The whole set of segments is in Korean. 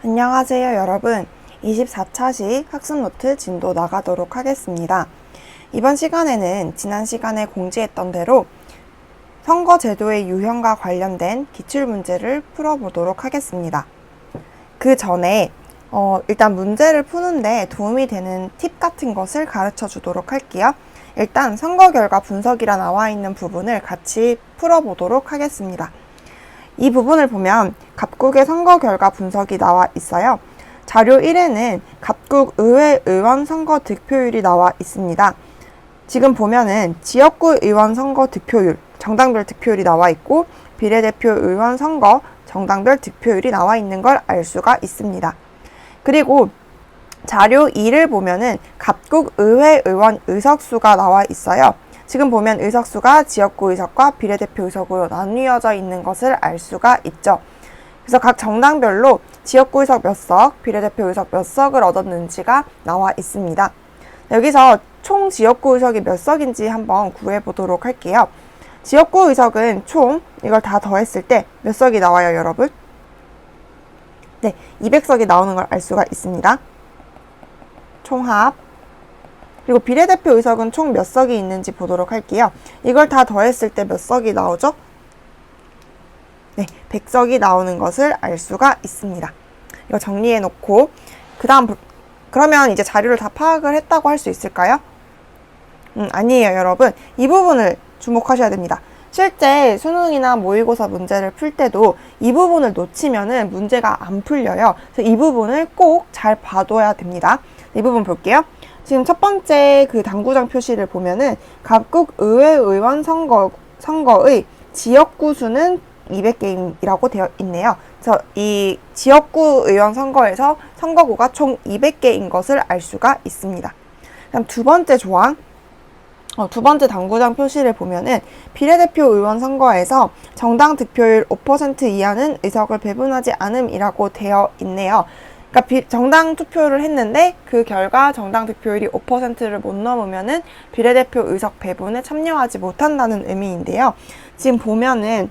안녕하세요 여러분. 24차식 학습노트 진도 나가도록 하겠습니다. 이번 시간에는 지난 시간에 공지했던 대로 선거제도의 유형과 관련된 기출문제를 풀어보도록 하겠습니다. 그 전에 일단 문제를 푸는데 도움이 되는 팁 같은 것을 가르쳐 주도록 할게요. 일단 선거 결과 분석이라 나와 있는 부분을 같이 풀어보도록 하겠습니다. 이 부분을 보면 갑국의 선거 결과 분석이 나와 있어요. 자료 1에는 갑국 의회 의원 선거 득표율이 나와 있습니다. 지금 보면은 지역구 의원 선거 득표율, 정당별 득표율이 나와 있고 비례대표 의원 선거 정당별 득표율이 나와 있는 걸 알 수가 있습니다. 그리고 자료 2를 보면은 갑국 의회 의원 의석수가 나와 있어요. 지금 보면 의석수가 지역구 의석과 비례대표 의석으로 나뉘어져 있는 것을 알 수가 있죠. 그래서 각 정당별로 지역구 의석 몇 석, 비례대표 의석 몇 석을 얻었는지가 나와 있습니다. 여기서 총 지역구 의석이 몇 석인지 한번 구해보도록 할게요. 지역구 의석은 총 이걸 다 더했을 때 몇 석이 나와요, 여러분? 네, 200석이 나오는 걸 알 수가 있습니다. 총합. 그리고 비례대표 의석은 총 몇 석이 있는지 보도록 할게요. 이걸 다 더했을 때 몇 석이 나오죠? 네, 100석이 나오는 것을 알 수가 있습니다. 이거 정리해 놓고 그러면 이제 자료를 다 파악을 했다고 할 수 있을까요? 아니에요, 여러분. 이 부분을 주목하셔야 됩니다. 실제 수능이나 모의고사 문제를 풀 때도 이 부분을 놓치면은 문제가 안 풀려요. 그래서 이 부분을 꼭 잘 봐둬야 됩니다. 이 부분 볼게요. 지금 첫 번째 그 당구장 표시를 보면은 갑국 의회 의원 선거의 지역구 수는 200개이라고 되어 있네요. 그래서 이 지역구 의원 선거에서 선거구가 총 200개인 것을 알 수가 있습니다. 그다음 두 번째 조항, 두 번째 당구장 표시를 보면은 비례대표 의원 선거에서 정당 득표율 5% 이하는 의석을 배분하지 않음이라고 되어 있네요. 그러니까 정당 투표를 했는데 그 결과 정당 득표율이 5%를 못 넘으면은 비례대표 의석 배분에 참여하지 못한다는 의미인데요. 지금 보면은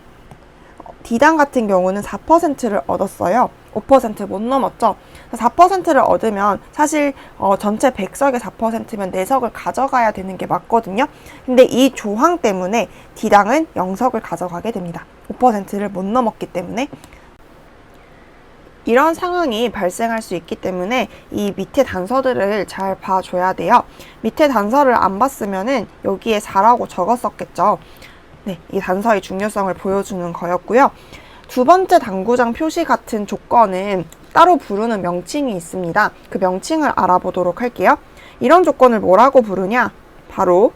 D당 같은 경우는 4%를 얻었어요. 5% 못 넘었죠. 4%를 얻으면 사실 전체 100석의 4%면 4석을 가져가야 되는 게 맞거든요. 근데 이 조항 때문에 D당은 0석을 가져가게 됩니다. 5%를 못 넘었기 때문에. 이런 상황이 발생할 수 있기 때문에 이 밑에 단서들을 잘 봐줘야 돼요. 밑에 단서를 안 봤으면은 여기에 4라고 적었었겠죠. 네, 이 단서의 중요성을 보여주는 거였고요. 두 번째 당구장 표시 같은 조건은 따로 부르는 명칭이 있습니다. 그 명칭을 알아보도록 할게요. 이런 조건을 뭐라고 부르냐? 바로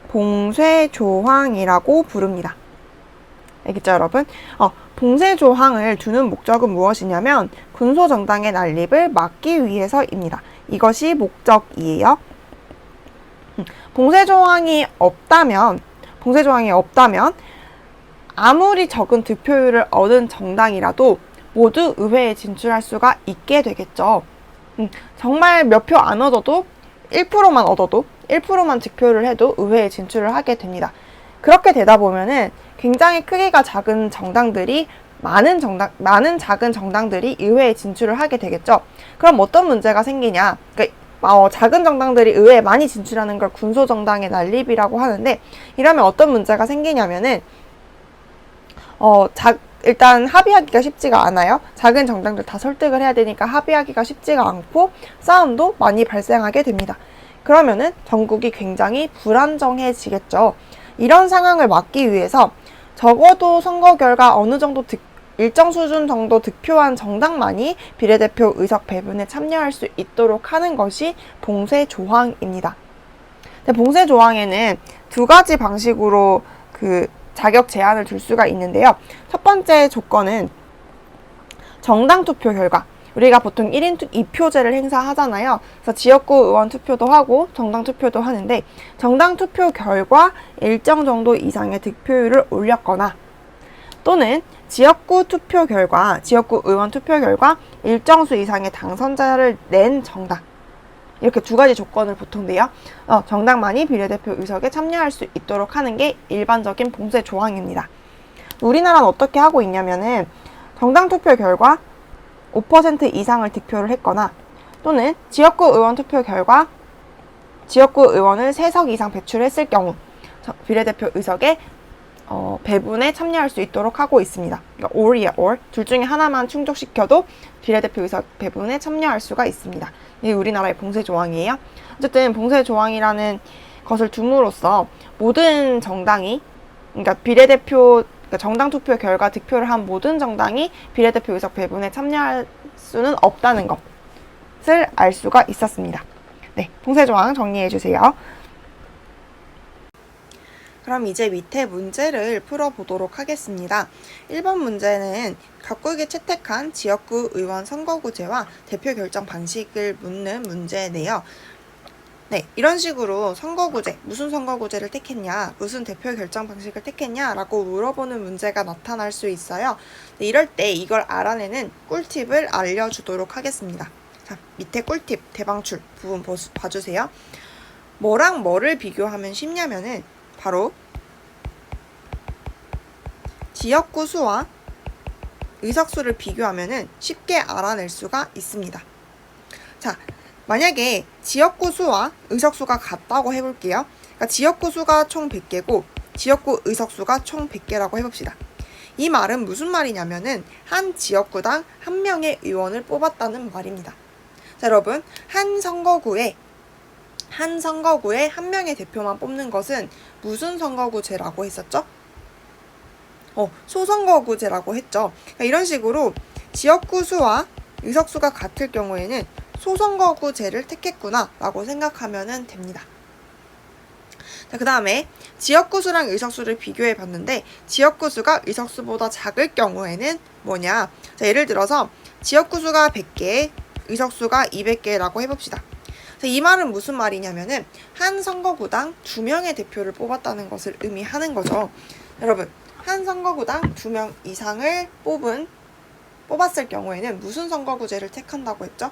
봉쇄조항이라고 부릅니다. 알겠죠, 여러분? 봉쇄조항을 두는 목적은 무엇이냐면 군소정당의 난립을 막기 위해서입니다. 이것이 목적이에요. 봉쇄조항이 없다면 아무리 적은 득표율을 얻은 정당이라도 모두 의회에 진출할 수가 있게 되겠죠. 정말 몇 표 안 얻어도 1%만 얻어도 1%만 득표를 해도 의회에 진출을 하게 됩니다. 그렇게 되다 보면은 굉장히 크기가 작은 정당들이 많은 작은 정당들이 의회에 진출을 하게 되겠죠. 그럼 어떤 문제가 생기냐? 그러니까 작은 정당들이 의회에 많이 진출하는 걸 군소정당의 난립이라고 하는데, 이러면 어떤 문제가 생기냐면은 일단 합의하기가 쉽지가 않아요. 작은 정당들 다 설득을 해야 되니까 합의하기가 쉽지가 않고 싸움도 많이 발생하게 됩니다. 그러면은 전국이 굉장히 불안정해지겠죠. 이런 상황을 막기 위해서 적어도 선거 결과 어느 정도 일정 수준 정도 득표한 정당만이 비례대표 의석 배분에 참여할 수 있도록 하는 것이 봉쇄조항입니다. 봉쇄조항에는 두 가지 방식으로 그 자격 제한을 둘 수가 있는데요. 첫 번째 조건은 정당 투표 결과. 우리가 보통 1인 2표제를 행사하잖아요. 그래서 지역구 의원 투표도 하고 정당 투표도 하는데 정당 투표 결과 일정 정도 이상의 득표율을 올렸거나 또는 지역구 의원 투표 결과 일정 수 이상의 당선자를 낸 정당. 이렇게 두 가지 조건을 보통 내요. 정당만이 비례대표 의석에 참여할 수 있도록 하는 게 일반적인 봉쇄 조항입니다. 우리나라는 어떻게 하고 있냐면은 정당 투표 결과 5% 이상을 득표를 했거나 또는 지역구 의원 투표 결과 지역구 의원을 3석 이상 배출했을 경우 비례대표 의석의 배분에 참여할 수 있도록 하고 있습니다. 그러니까 or이야, or. 둘 중에 하나만 충족시켜도 비례대표 의석 배분에 참여할 수가 있습니다. 이게 우리나라의 봉쇄 조항이에요. 어쨌든 봉쇄 조항이라는 것을 둠으로써 모든 정당이, 그러니까 그러니까 정당 투표 결과 득표를 한 모든 정당이 비례대표 의석 배분에 참여할 수는 없다는 것을 알 수가 있었습니다. 네, 봉쇄 조항 정리해 주세요. 그럼 이제 밑에 문제를 풀어보도록 하겠습니다. 1번 문제는 각국이 채택한 지역구 의원 선거구제와 대표 결정 방식을 묻는 문제네요. 네, 이런 식으로 선거구제, 무슨 선거구제를 택했냐, 무슨 대표 결정 방식을 택했냐 라고 물어보는 문제가 나타날 수 있어요. 네, 이럴 때 이걸 알아내는 꿀팁을 알려주도록 하겠습니다. 자, 밑에 꿀팁, 대방출 부분 봐주세요. 뭐랑 뭐를 비교하면 쉽냐면은 바로 지역구 수와 의석수를 비교하면은 쉽게 알아낼 수가 있습니다. 자, 만약에 지역구 수와 의석수가 같다고 해볼게요. 그러니까 지역구 수가 총 100개고 지역구 의석수가 총 100개라고 해봅시다. 이 말은 무슨 말이냐면은 한 지역구당 한 명의 의원을 뽑았다는 말입니다. 자, 여러분, 한 선거구에 한 명의 대표만 뽑는 것은 무슨 선거구제라고 했었죠? 소선거구제라고 했죠. 그러니까 이런 식으로 지역구 수와 의석수가 같을 경우에는 소선거구제를 택했구나 라고 생각하면 됩니다. 자, 그 다음에 지역구 수랑 의석수를 비교해 봤는데 지역구 수가 의석수보다 작을 경우에는 뭐냐? 자, 예를 들어서 지역구 수가 100개, 의석수가 200개라고 해봅시다. 자, 이 말은 무슨 말이냐면은 한 선거구당 2명의 대표를 뽑았다는 것을 의미하는 거죠. 여러분, 한 선거구당 2명 이상을 뽑았을 경우에는 무슨 선거구제를 택한다고 했죠?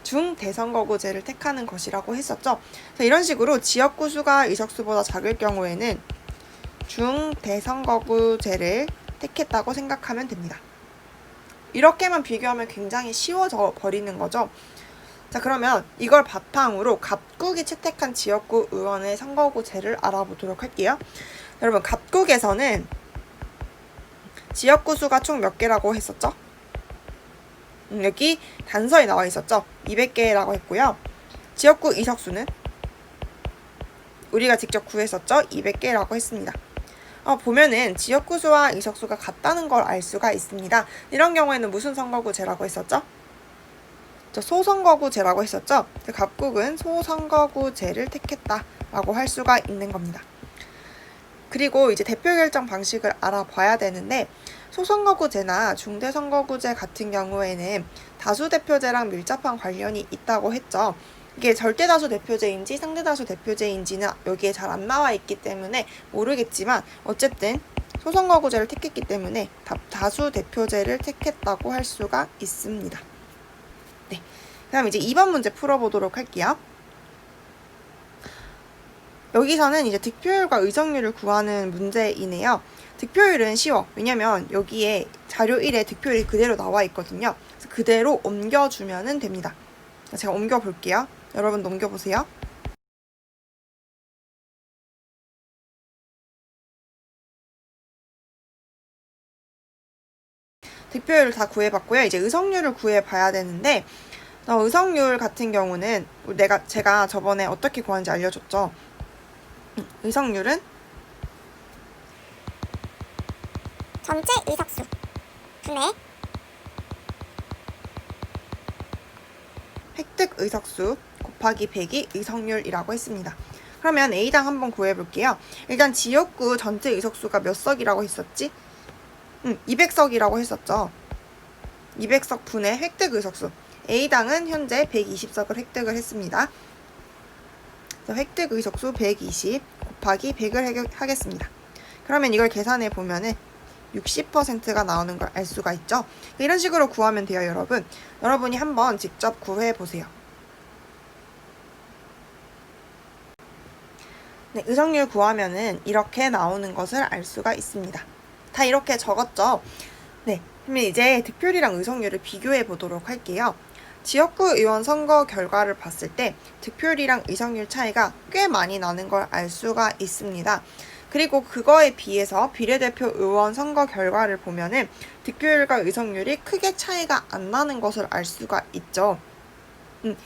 중대선거구제를 택하는 것이라고 했었죠. 자, 이런 식으로 지역구 수가 의석수보다 작을 경우에는 중대선거구제를 택했다고 생각하면 됩니다. 이렇게만 비교하면 굉장히 쉬워져 버리는 거죠. 자, 그러면 이걸 바탕으로 각국이 채택한 지역구 의원의 선거구제를 알아보도록 할게요. 여러분, 각국에서는 지역구 수가 총 몇 개라고 했었죠? 여기 단서에 나와 있었죠? 200개라고 했고요. 지역구 의석수는 우리가 직접 구했었죠? 200개라고 했습니다. 보면은 지역구 수와 의석수가 같다는 걸 알 수가 있습니다. 이런 경우에는 무슨 선거구제라고 했었죠? 소선거구제라고 했었죠? 각국은 소선거구제를 택했다라고 할 수가 있는 겁니다. 그리고 이제 대표 결정 방식을 알아봐야 되는데 소선거구제나 중대선거구제 같은 경우에는 다수대표제랑 밀접한 관련이 있다고 했죠. 이게 절대다수 대표제인지 상대다수 대표제인지는 여기에 잘 안 나와 있기 때문에 모르겠지만 어쨌든 소선거구제를 택했기 때문에 다수 대표제를 택했다고 할 수가 있습니다. 네, 그럼 이제 2번 문제 풀어보도록 할게요. 여기서는 이제 득표율과 의석률을 구하는 문제이네요. 득표율은 쉬워. 왜냐면 여기에 자료 1에 득표율이 그대로 나와 있거든요. 그래서 그대로 옮겨주면 됩니다. 제가 옮겨볼게요. 여러분도 옮겨보세요. 득표율을 다 구해봤고요. 이제 의석률을 구해봐야 되는데 의석률 같은 경우는 제가 저번에 어떻게 구하는지 알려줬죠. 의석률은 전체 의석수 분의 획득 의석수 곱하기 100이 의석률이라고 했습니다. 그러면 A당 한번 구해볼게요. 일단 지역구 전체 의석수가 몇 석이라고 했었지? 200석이라고 했었죠. 200석 분의 획득 의석수. A당은 현재 120석을 획득을 했습니다. 그래서 획득 의석수 120 곱하기 100을 하겠습니다. 그러면 이걸 계산해 보면은 60%가 나오는 걸 알 수가 있죠. 이런 식으로 구하면 돼요, 여러분. 여러분이 한번 직접 구해 보세요. 네, 의석률 구하면은 이렇게 나오는 것을 알 수가 있습니다. 다 이렇게 적었죠. 네, 그러면 이제 득표율이랑 의석률을 비교해 보도록 할게요. 지역구 의원 선거 결과를 봤을 때 득표율이랑 의석률 차이가 꽤 많이 나는 걸 알 수가 있습니다. 그리고 그거에 비해서 비례대표 의원 선거 결과를 보면은 득표율과 의석률이 크게 차이가 안 나는 것을 알 수가 있죠.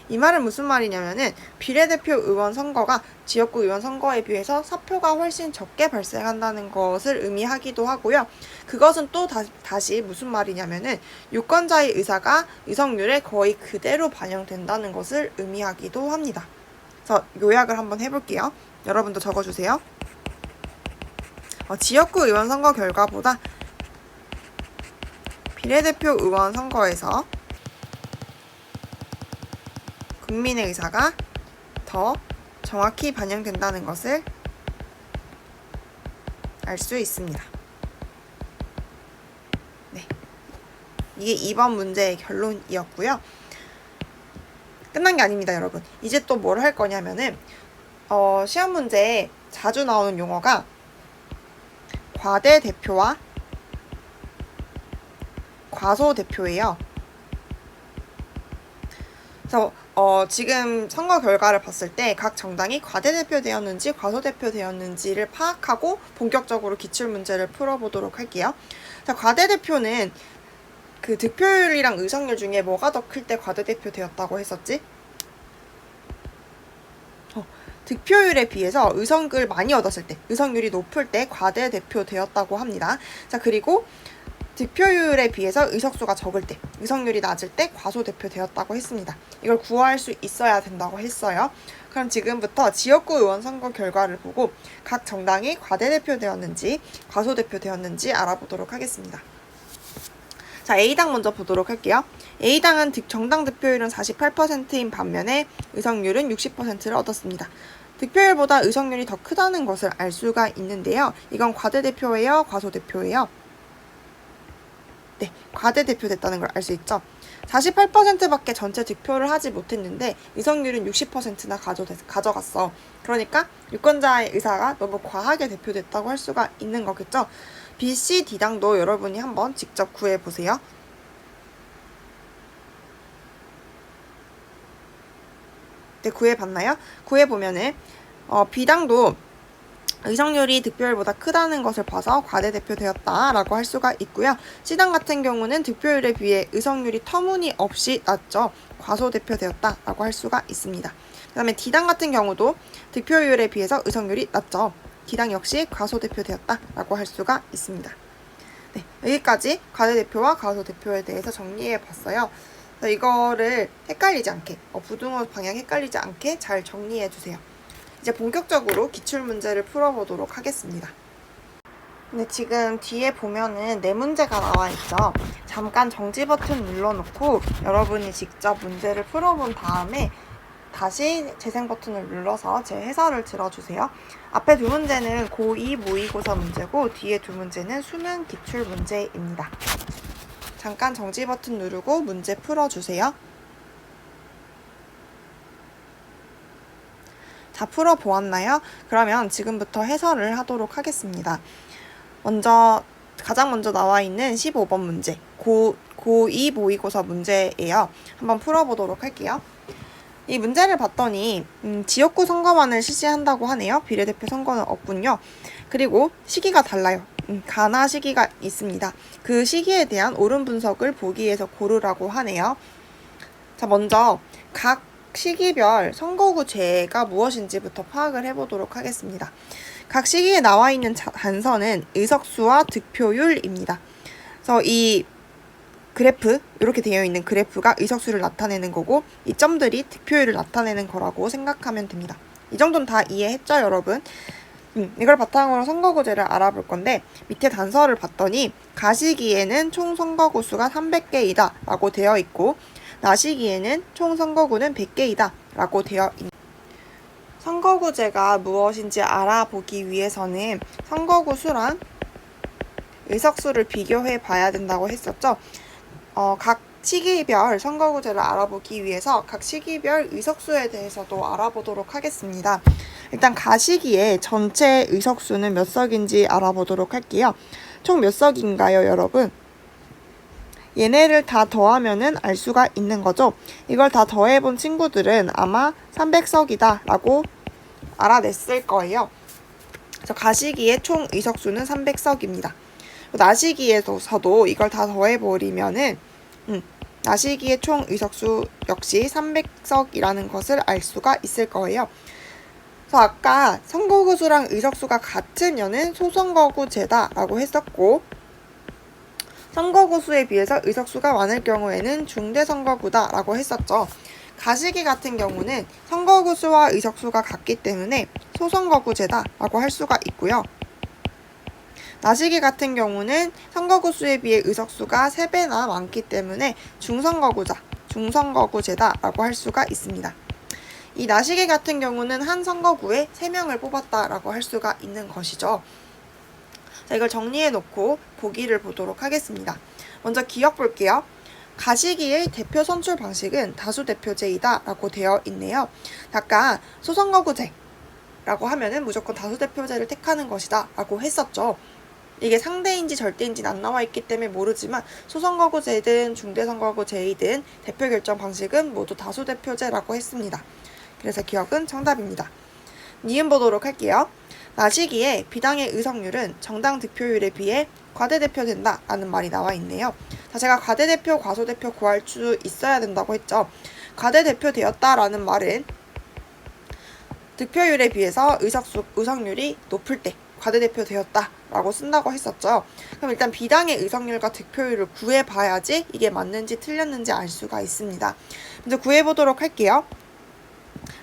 이 말은 무슨 말이냐면은 비례대표 의원 선거가 지역구 의원 선거에 비해서 사표가 훨씬 적게 발생한다는 것을 의미하기도 하고요. 그것은 또 다시 무슨 말이냐면은 유권자의 의사가 의석률에 거의 그대로 반영된다는 것을 의미하기도 합니다. 그래서 요약을 한번 해볼게요. 여러분도 적어주세요. 지역구 의원 선거 결과보다 비례대표 의원 선거에서 국민의 의사가 더 정확히 반영된다는 것을 알 수 있습니다. 네, 이게 2번 문제의 결론이었고요. 끝난 게 아닙니다, 여러분. 이제 또 뭘 할 거냐면은 시험 문제에 자주 나오는 용어가 과대대표와 과소대표예요. 그래서 지금 선거 결과를 봤을 때 각 정당이 과대대표 되었는지 과소대표 되었는지를 파악하고 본격적으로 기출문제를 풀어보도록 할게요. 자, 과대대표는 그 득표율이랑 의석률 중에 뭐가 더 클 때 과대대표 되었다고 했었지? 득표율에 비해서 의석을 많이 얻었을 때, 의석률이 높을 때 과대대표 되었다고 합니다. 자, 그리고 득표율에 비해서 의석수가 적을 때, 의석률이 낮을 때 과소대표 되었다고 했습니다. 이걸 구할 수 있어야 된다고 했어요. 그럼 지금부터 지역구 의원 선거 결과를 보고 각 정당이 과대대표 되었는지 과소대표 되었는지 알아보도록 하겠습니다. 자, A당 먼저 보도록 할게요. A당은 정당 득표율은 48%인 반면에 의석률은 60%를 얻었습니다. 득표율보다 의석률이 더 크다는 것을 알 수가 있는데요. 이건 과대대표예요? 과소대표예요? 네, 과대대표 됐다는 걸 알 수 있죠. 48%밖에 전체 득표를 하지 못했는데 의석률은 60%나 가져갔어. 그러니까 유권자의 의사가 너무 과하게 대표됐다고 할 수가 있는 거겠죠. B, C, D당도 여러분이 한번 직접 구해보세요. 네, 구해봤나요? 구해보면은 B당도 의석률이 득표율보다 크다는 것을 봐서 과대대표 되었다라고 할 수가 있고요. C당 같은 경우는 득표율에 비해 의석률이 터무니없이 낮죠. 과소대표 되었다라고 할 수가 있습니다. 그 다음에 D당 같은 경우도 득표율에 비해서 의석률이 낮죠. D당 역시 과소대표 되었다라고 할 수가 있습니다. 네, 여기까지 과대대표와 과소대표에 대해서 정리해 봤어요. 이거를 헷갈리지 않게, 부등호 방향 헷갈리지 않게 잘 정리해 주세요. 이제 본격적으로 기출문제를 풀어보도록 하겠습니다. 근데 지금 뒤에 보면은 네 문제가 나와 있죠. 잠깐 정지 버튼 눌러놓고 여러분이 직접 문제를 풀어본 다음에 다시 재생 버튼을 눌러서 제 해설을 들어주세요. 앞에 두 문제는 고2 모의고사 문제고 뒤에 두 문제는 수능 기출 문제입니다. 잠깐 정지 버튼 누르고 문제 풀어주세요. 자, 풀어보았나요? 그러면 지금부터 해설을 하도록 하겠습니다. 가장 먼저 나와 있는 15번 문제, 고2 모의고사 문제예요. 한번 풀어보도록 할게요. 이 문제를 봤더니 지역구 선거만을 실시한다고 하네요. 비례대표 선거는 없군요. 그리고 시기가 달라요. 가나 시기가 있습니다. 그 시기에 대한 옳은 분석을 보기에서 고르라고 하네요. 자, 먼저 각 시기별 선거구제가 무엇인지부터 파악을 해보도록 하겠습니다. 각 시기에 나와 있는 단서는 의석수와 득표율입니다. 그래서 이 그래프, 이렇게 되어 있는 그래프가 의석수를 나타내는 거고 이 점들이 득표율을 나타내는 거라고 생각하면 됩니다. 이 정도는 다 이해했죠, 여러분? 이걸 바탕으로 선거구제를 알아볼 건데 밑에 단서를 봤더니 가시기에는 총 선거구 수가 300개이다 라고 되어 있고 나시기에는 총 선거구는 100개이다 라고 되어 있습니다. 선거구제가 무엇인지 알아보기 위해서는 선거구 수랑 의석수를 비교해 봐야 된다고 했었죠. 각 시기별 선거구제를 알아보기 위해서 각 시기별 의석수에 대해서도 알아보도록 하겠습니다. 일단 가시기에 전체 의석수는 몇 석인지 알아보도록 할게요. 총 몇 석인가요, 여러분? 얘네를 다 더하면은 알 수가 있는 거죠. 이걸 다 더해본 친구들은 아마 300석이다 라고 알아냈을 거예요. 그래서 가시기의 총 의석수는 300석입니다. 나시기에서도 이걸 다 더해버리면은 나시기의 총 의석수 역시 300석이라는 것을 알 수가 있을 거예요. 그래서 아까 선거구수랑 의석수가 같으면은 소선거구제다라고 했었고, 선거구수에 비해서 의석수가 많을 경우에는 중대선거구다라고 했었죠. 가시기 같은 경우는 선거구수와 의석수가 같기 때문에 소선거구제다라고 할 수가 있고요. 나시기 같은 경우는 선거구수에 비해 의석수가 3배나 많기 때문에 중선거구제다라고 할 수가 있습니다. 이 나시기 같은 경우는 한 선거구에 3명을 뽑았다라고 할 수가 있는 것이죠. 자, 이걸 정리해 놓고 보기를 보도록 하겠습니다. 먼저 기억 볼게요. 가시기의 대표 선출 방식은 다수대표제이다 라고 되어 있네요. 아까 소선거구제라고 하면은 무조건 다수대표제를 택하는 것이다 라고 했었죠. 이게 상대인지 절대인지는 안 나와 있기 때문에 모르지만 소선거구제든 중대선거구제이든 대표 결정 방식은 모두 다수대표제라고 했습니다. 그래서 기억은 정답입니다. 니은 보도록 할게요. 나시기에 비당의 의석률은 정당 득표율에 비해 과대대표된다 라는 말이 나와 있네요. 자, 제가 과대대표, 과소대표 구할 수 있어야 된다고 했죠. 과대대표되었다 라는 말은 득표율에 비해서 의석률이 높을 때 과대대표 되었다 라고 쓴다고 했었죠. 그럼 일단 비당의 의석률과 득표율을 구해봐야지 이게 맞는지 틀렸는지 알 수가 있습니다. 먼저 구해보도록 할게요.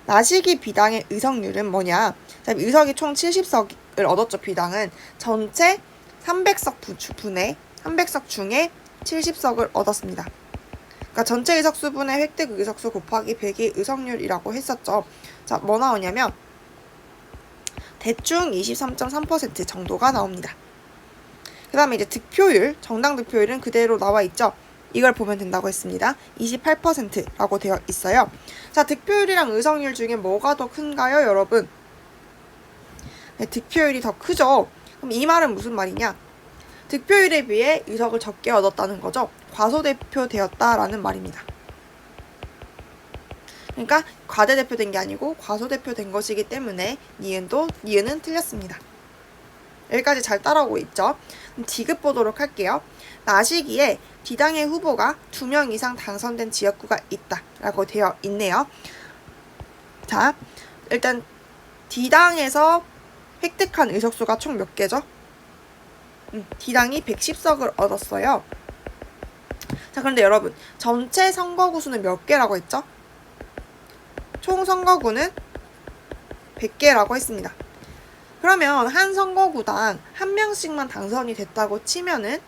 나시기 비당의 의석률은 뭐냐? 자, 의석이 총 70석을 얻었죠. 비당은 전체 300석 중에 70석을 얻었습니다. 그러니까 전체 의석수분의 획득 의석수 곱하기 100의 의석률이라고 했었죠. 자, 뭐 나오냐면 대충 23.3% 정도가 나옵니다. 그 다음에 이제 득표율, 정당 득표율은 그대로 나와 있죠. 이걸 보면 된다고 했습니다. 28%라고 되어 있어요. 자, 득표율이랑 의석률 중에 뭐가 더 큰가요, 여러분? 네, 득표율이 더 크죠. 그럼 이 말은 무슨 말이냐? 득표율에 비해 의석을 적게 얻었다는 거죠. 과소대표 되었다라는 말입니다. 그러니까 과대대표된 게 아니고 과소대표된 것이기 때문에 니은은 틀렸습니다. 여기까지 잘 따라오고 있죠. 그럼 디귿 보도록 할게요. 나시기에 비당의 후보가 2명 이상 당선된 지역구가 있다 라고 되어 있네요. 자, 일단 D당에서 획득한 의석수가 총 몇 개죠? D당이 110석을 얻었어요. 자, 그런데 여러분, 전체 선거구수는 몇 개라고 했죠? 총 선거구는 100개라고 했습니다. 그러면 한 선거구당 한 명씩만 당선이 됐다고 치면은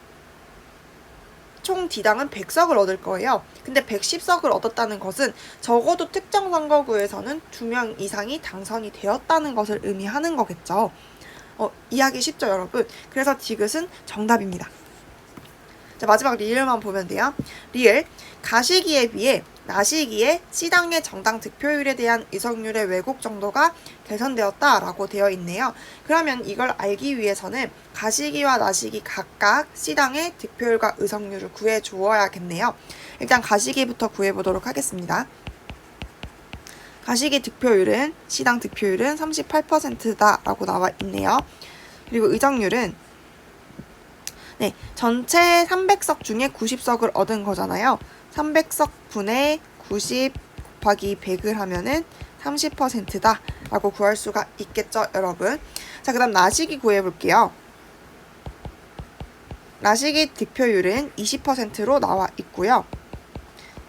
총 D당은 100석을 얻을 거예요. 근데 110석을 얻었다는 것은 적어도 특정 선거구에서는 2명 이상이 당선이 되었다는 것을 의미하는 거겠죠. 이해하기 쉽죠, 여러분? 그래서 디귿은 정답입니다. 자, 마지막 리을만 보면 돼요. 리을, 가시기에 비해 나시기에 C당의 정당 득표율에 대한 의석률의 왜곡 정도가 개선되었다라고 되어 있네요. 그러면 이걸 알기 위해서는 가시기와 나시기 각각 C당의 득표율과 의석률을 구해 주어야겠네요. 일단 가시기부터 구해보도록 하겠습니다. 가시기 득표율은 C당 득표율은 38%다라고 나와 있네요. 그리고 의석률은 전체 300석 중에 90석을 얻은 거잖아요. 300석 분의 90 곱하기 100을 하면은 30%다 라고 구할 수가 있겠죠, 여러분. 자, 그 다음 나시기 구해볼게요. 나시기 득표율은 20%로 나와 있고요.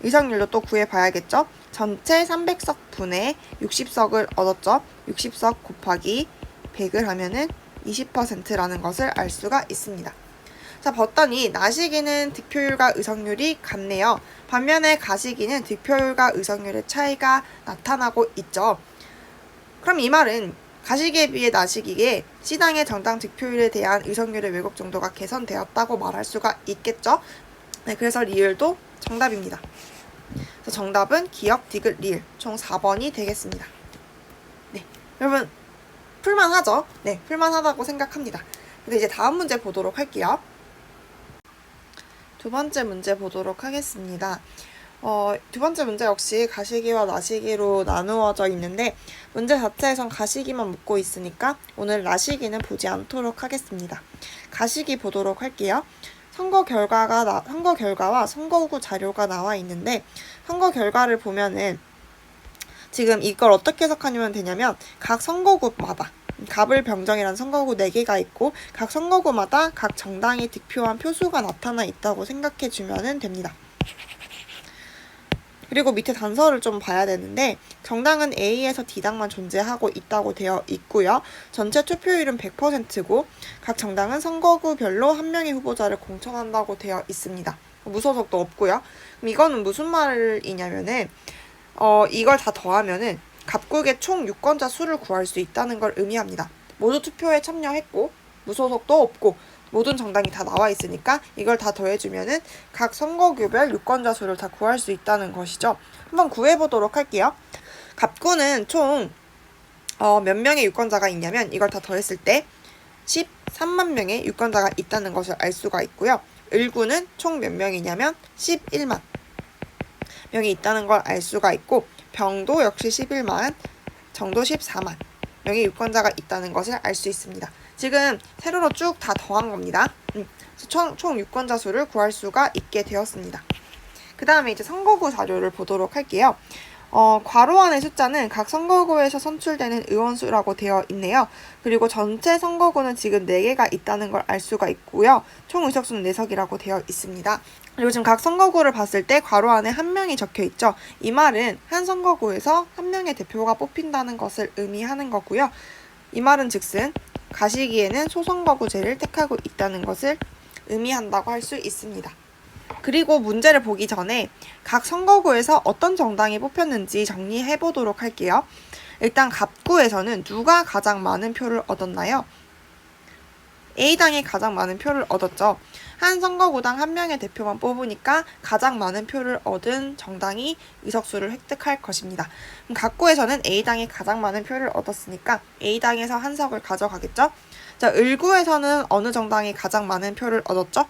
의석률도 또 구해봐야겠죠. 전체 300석 분의 60석을 얻었죠. 60석 곱하기 100을 하면은 20%라는 것을 알 수가 있습니다. 자, 봤더니 나시기는 득표율과 의석률이 같네요. 반면에 가시기는 득표율과 의석률의 차이가 나타나고 있죠. 그럼 이 말은 가시기에 비해 나시기에 C당의 정당 득표율에 대한 의석률의 왜곡 정도가 개선되었다고 말할 수가 있겠죠. 네, 그래서 리을도 정답입니다. 그래서 정답은 기역, 디귿, 리을 총 4번이 되겠습니다. 네, 여러분 풀만하죠? 네, 풀만하다고 생각합니다. 근데 이제 다음 문제 보도록 할게요. 두 번째 문제 보도록 하겠습니다. 두 번째 문제 역시 가시기와 나시기로 나누어져 있는데 문제 자체에선 가시기만 묻고 있으니까 오늘 나시기는 보지 않도록 하겠습니다. 가시기 보도록 할게요. 선거 결과와 선거 후보 자료가 나와 있는데 선거 결과를 보면은 지금 이걸 어떻게 해석하면 되냐면 각 선거구마다 갑을병정이라는 선거구 4개가 있고 각 선거구마다 각 정당이 득표한 표수가 나타나 있다고 생각해 주면 됩니다. 그리고 밑에 단서를 좀 봐야 되는데 정당은 A에서 D당만 존재하고 있다고 되어 있고요. 전체 투표율은 100%고 각 정당은 선거구별로 한 명의 후보자를 공천한다고 되어 있습니다. 무소속도 없고요. 그럼 이거는 무슨 말이냐면은 이걸 다 더하면은 갑국의 총 유권자 수를 구할 수 있다는 걸 의미합니다. 모두 투표에 참여했고 무소속도 없고 모든 정당이 다 나와 있으니까 이걸 다 더해주면은 각 선거구별 유권자 수를 다 구할 수 있다는 것이죠. 한번 구해보도록 할게요. 갑구는 총 몇 명의 유권자가 있냐면 이걸 다 더했을 때 13만 명의 유권자가 있다는 것을 알 수가 있고요. 을구는 총 몇 명이냐면 11만 명이 있다는 걸 알 수가 있고 병도 역시 11만, 정도 14만 명의 유권자가 있다는 것을 알 수 있습니다. 지금 세로로 쭉 다 더한 겁니다. 총 유권자 수를 구할 수가 있게 되었습니다. 그 다음에 이제 선거구 자료를 보도록 할게요. 괄호 안의 숫자는 각 선거구에서 선출되는 의원수라고 되어 있네요. 그리고 전체 선거구는 지금 4개가 있다는 걸 알 수가 있고요. 총 의석수는 4석이라고 되어 있습니다. 그리고 지금 각 선거구를 봤을 때 괄호 안에 한 명이 적혀 있죠. 이 말은 한 선거구에서 한 명의 대표가 뽑힌다는 것을 의미하는 거고요. 이 말은 즉슨 가시기에는 소선거구제를 택하고 있다는 것을 의미한다고 할 수 있습니다. 그리고 문제를 보기 전에 각 선거구에서 어떤 정당이 뽑혔는지 정리해 보도록 할게요. 일단 갑구에서는 누가 가장 많은 표를 얻었나요? A당이 가장 많은 표를 얻었죠. 한 선거구당 한 명의 대표만 뽑으니까 가장 많은 표를 얻은 정당이 의석수를 획득할 것입니다. 그럼 갑구에서는 A당이 가장 많은 표를 얻었으니까 A당에서 한 석을 가져가겠죠. 자, 을구에서는 어느 정당이 가장 많은 표를 얻었죠?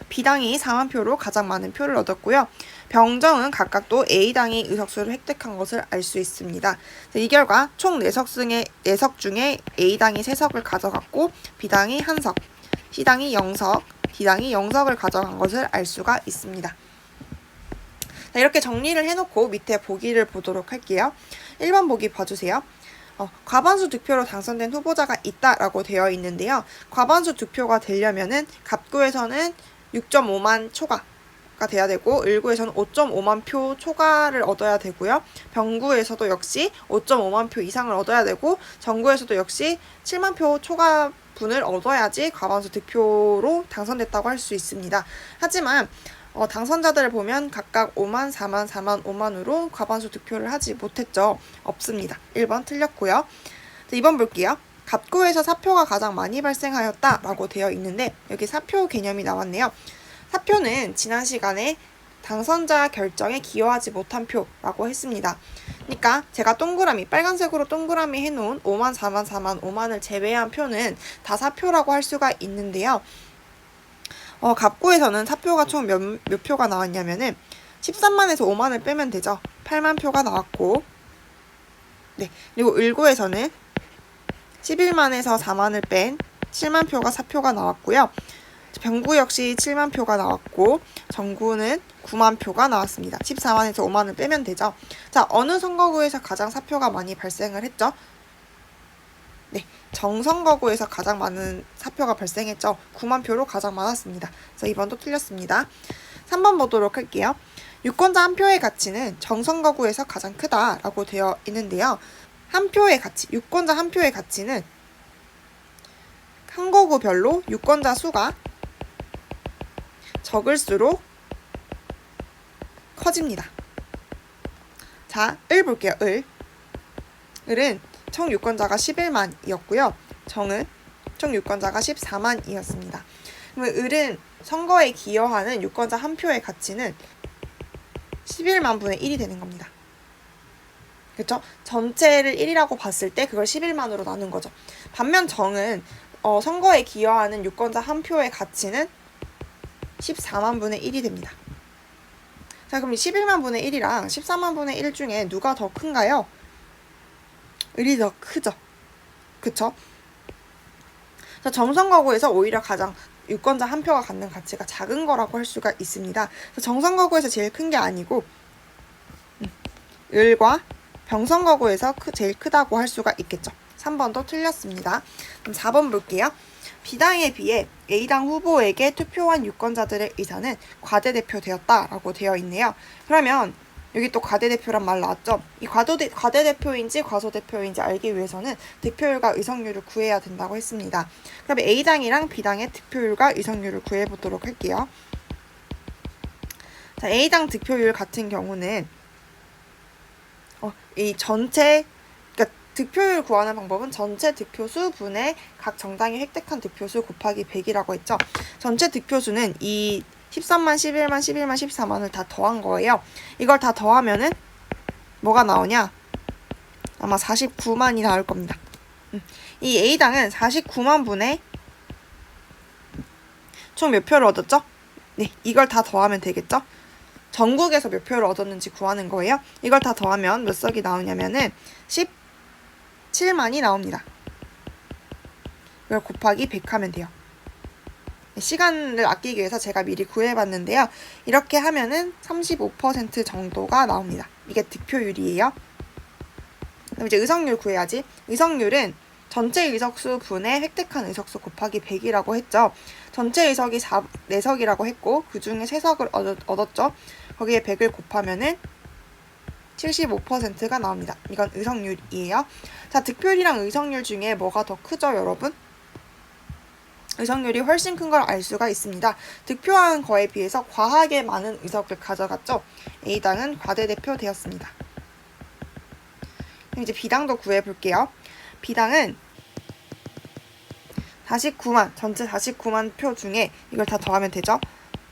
B당이 4만 표로 가장 많은 표를 얻었고요. 병정은 각각 또 A당이 의석수를 획득한 것을 알 수 있습니다. 이 결과 총 4석 중에 A당이 3석을 가져갔고 B당이 1석, C당이 0석, D당이 0석을 가져간 것을 알 수가 있습니다. 자, 이렇게 정리를 해놓고 밑에 보기를 보도록 할게요. 1번 보기 봐주세요. 과반수 득표로 당선된 후보자가 있다라고 되어 있는데요. 과반수 득표가 되려면은 갑구에서는 6.5만 초과가 돼야 되고 을구에서는 5.5만 표 초과를 얻어야 되고요. 병구에서도 역시 5.5만 표 이상을 얻어야 되고 정구에서도 역시 7만 표 초과분을 얻어야지 과반수 득표로 당선됐다고 할 수 있습니다. 하지만 당선자들을 보면 각각 5만, 4만, 4만, 5만으로 과반수 득표를 하지 못했죠. 없습니다. 1번 틀렸고요. 자, 2번 볼게요. 갑구에서 사표가 가장 많이 발생하였다라고 되어 있는데 여기 사표 개념이 나왔네요. 사표는 지난 시간에 당선자 결정에 기여하지 못한 표라고 했습니다. 그러니까 제가 동그라미, 빨간색으로 동그라미 해놓은 5만, 4만, 4만, 5만을 제외한 표는 다 사표라고 할 수가 있는데요. 갑구에서는 사표가 총 몇 표가 나왔냐면은 13만에서 5만을 빼면 되죠. 8만 표가 나왔고, 네. 그리고 을구에서는 11만에서 4만을 뺀 7만 표가 사표가 나왔고요. 병구 역시 7만 표가 나왔고, 정구는 9만 표가 나왔습니다. 14만에서 5만을 빼면 되죠. 자, 어느 선거구에서 가장 사표가 많이 발생을 했죠? 네, 정선거구에서 가장 많은 사표가 발생했죠. 9만 표로 가장 많았습니다. 그래서 2번도 틀렸습니다. 3번 보도록 할게요. 유권자 한 표의 가치는 정선거구에서 가장 크다라고 되어 있는데요. 한 표의 가치, 유권자 한 표의 가치는 한 거구별로 유권자 수가 적을수록 커집니다. 자, 을 볼게요. 을은 총 유권자가 11만이었고요. 정은 총 유권자가 14만이었습니다. 그러면 을은 선거에 기여하는 유권자 한 표의 가치는 11만 분의 1이 되는 겁니다. 그렇죠? 전체를 1이라고 봤을 때 그걸 11만으로 나눈 거죠. 반면 정은 선거에 기여하는 유권자 한 표의 가치는 14만 분의 1이 됩니다. 자, 그럼 이 11만 분의 1이랑 14만 분의 1 중에 누가 더 큰가요? 을이 더 크죠. 그쵸? 자, 정선거구에서 오히려 가장 유권자 한 표가 갖는 가치가 작은 거라고 할 수가 있습니다. 정선거구에서 제일 큰 게 아니고 을과 병선거구에서 제일 크다고 할 수가 있겠죠. 3번도 틀렸습니다. 그럼 4번 볼게요. B당에 비해 A당 후보에게 투표한 유권자들의 의사는 과대대표되었다라고 되어 있네요. 그러면 여기 또 과대대표란 말 나왔죠. 이 과대대표인지 과소대표인지 알기 위해서는 득표율과 의석률을 구해야 된다고 했습니다. 그러면 A당이랑 B당의 득표율과 의석률을 구해보도록 할게요. 자, A당 득표율 같은 경우는 이 전체, 그러니까 득표율 구하는 방법은 전체 득표수 분의 각 정당이 획득한 득표수 곱하기 100이라고 했죠. 전체 득표수는 이 13만, 11만, 11만, 14만을 다 더한 거예요. 이걸 다 더하면은 뭐가 나오냐? 아마 49만이 나올 겁니다. 이 A당은 49만 분의 총 몇 표를 얻었죠? 네, 이걸 다 더하면 되겠죠? 전국에서 몇 표를 얻었는지 구하는 거예요. 이걸 다 더하면 몇 석이 나오냐면은 17만이 나옵니다. 이걸 곱하기 100 하면 돼요. 시간을 아끼기 위해서 제가 미리 구해봤는데요. 이렇게 하면은 35% 정도가 나옵니다. 이게 득표율이에요. 그럼 이제 의석률 구해야지. 의석률은 전체 의석수 분의 획득한 의석수 곱하기 100이라고 했죠. 전체 의석이 4석이라고 했고 그 중에 3석을 얻었죠. 거기에 100을 곱하면은 75%가 나옵니다. 이건 의석률이에요. 자, 득표율이랑 의석률 중에 뭐가 더 크죠, 여러분? 의석률이 훨씬 큰 걸 알 수가 있습니다. 득표한 거에 비해서 과하게 많은 의석을 가져갔죠. A당은 과대대표 되었습니다. 그럼 이제 B당도 구해볼게요. B당은 49만, 전체 49만 표 중에 이걸 다 더하면 되죠.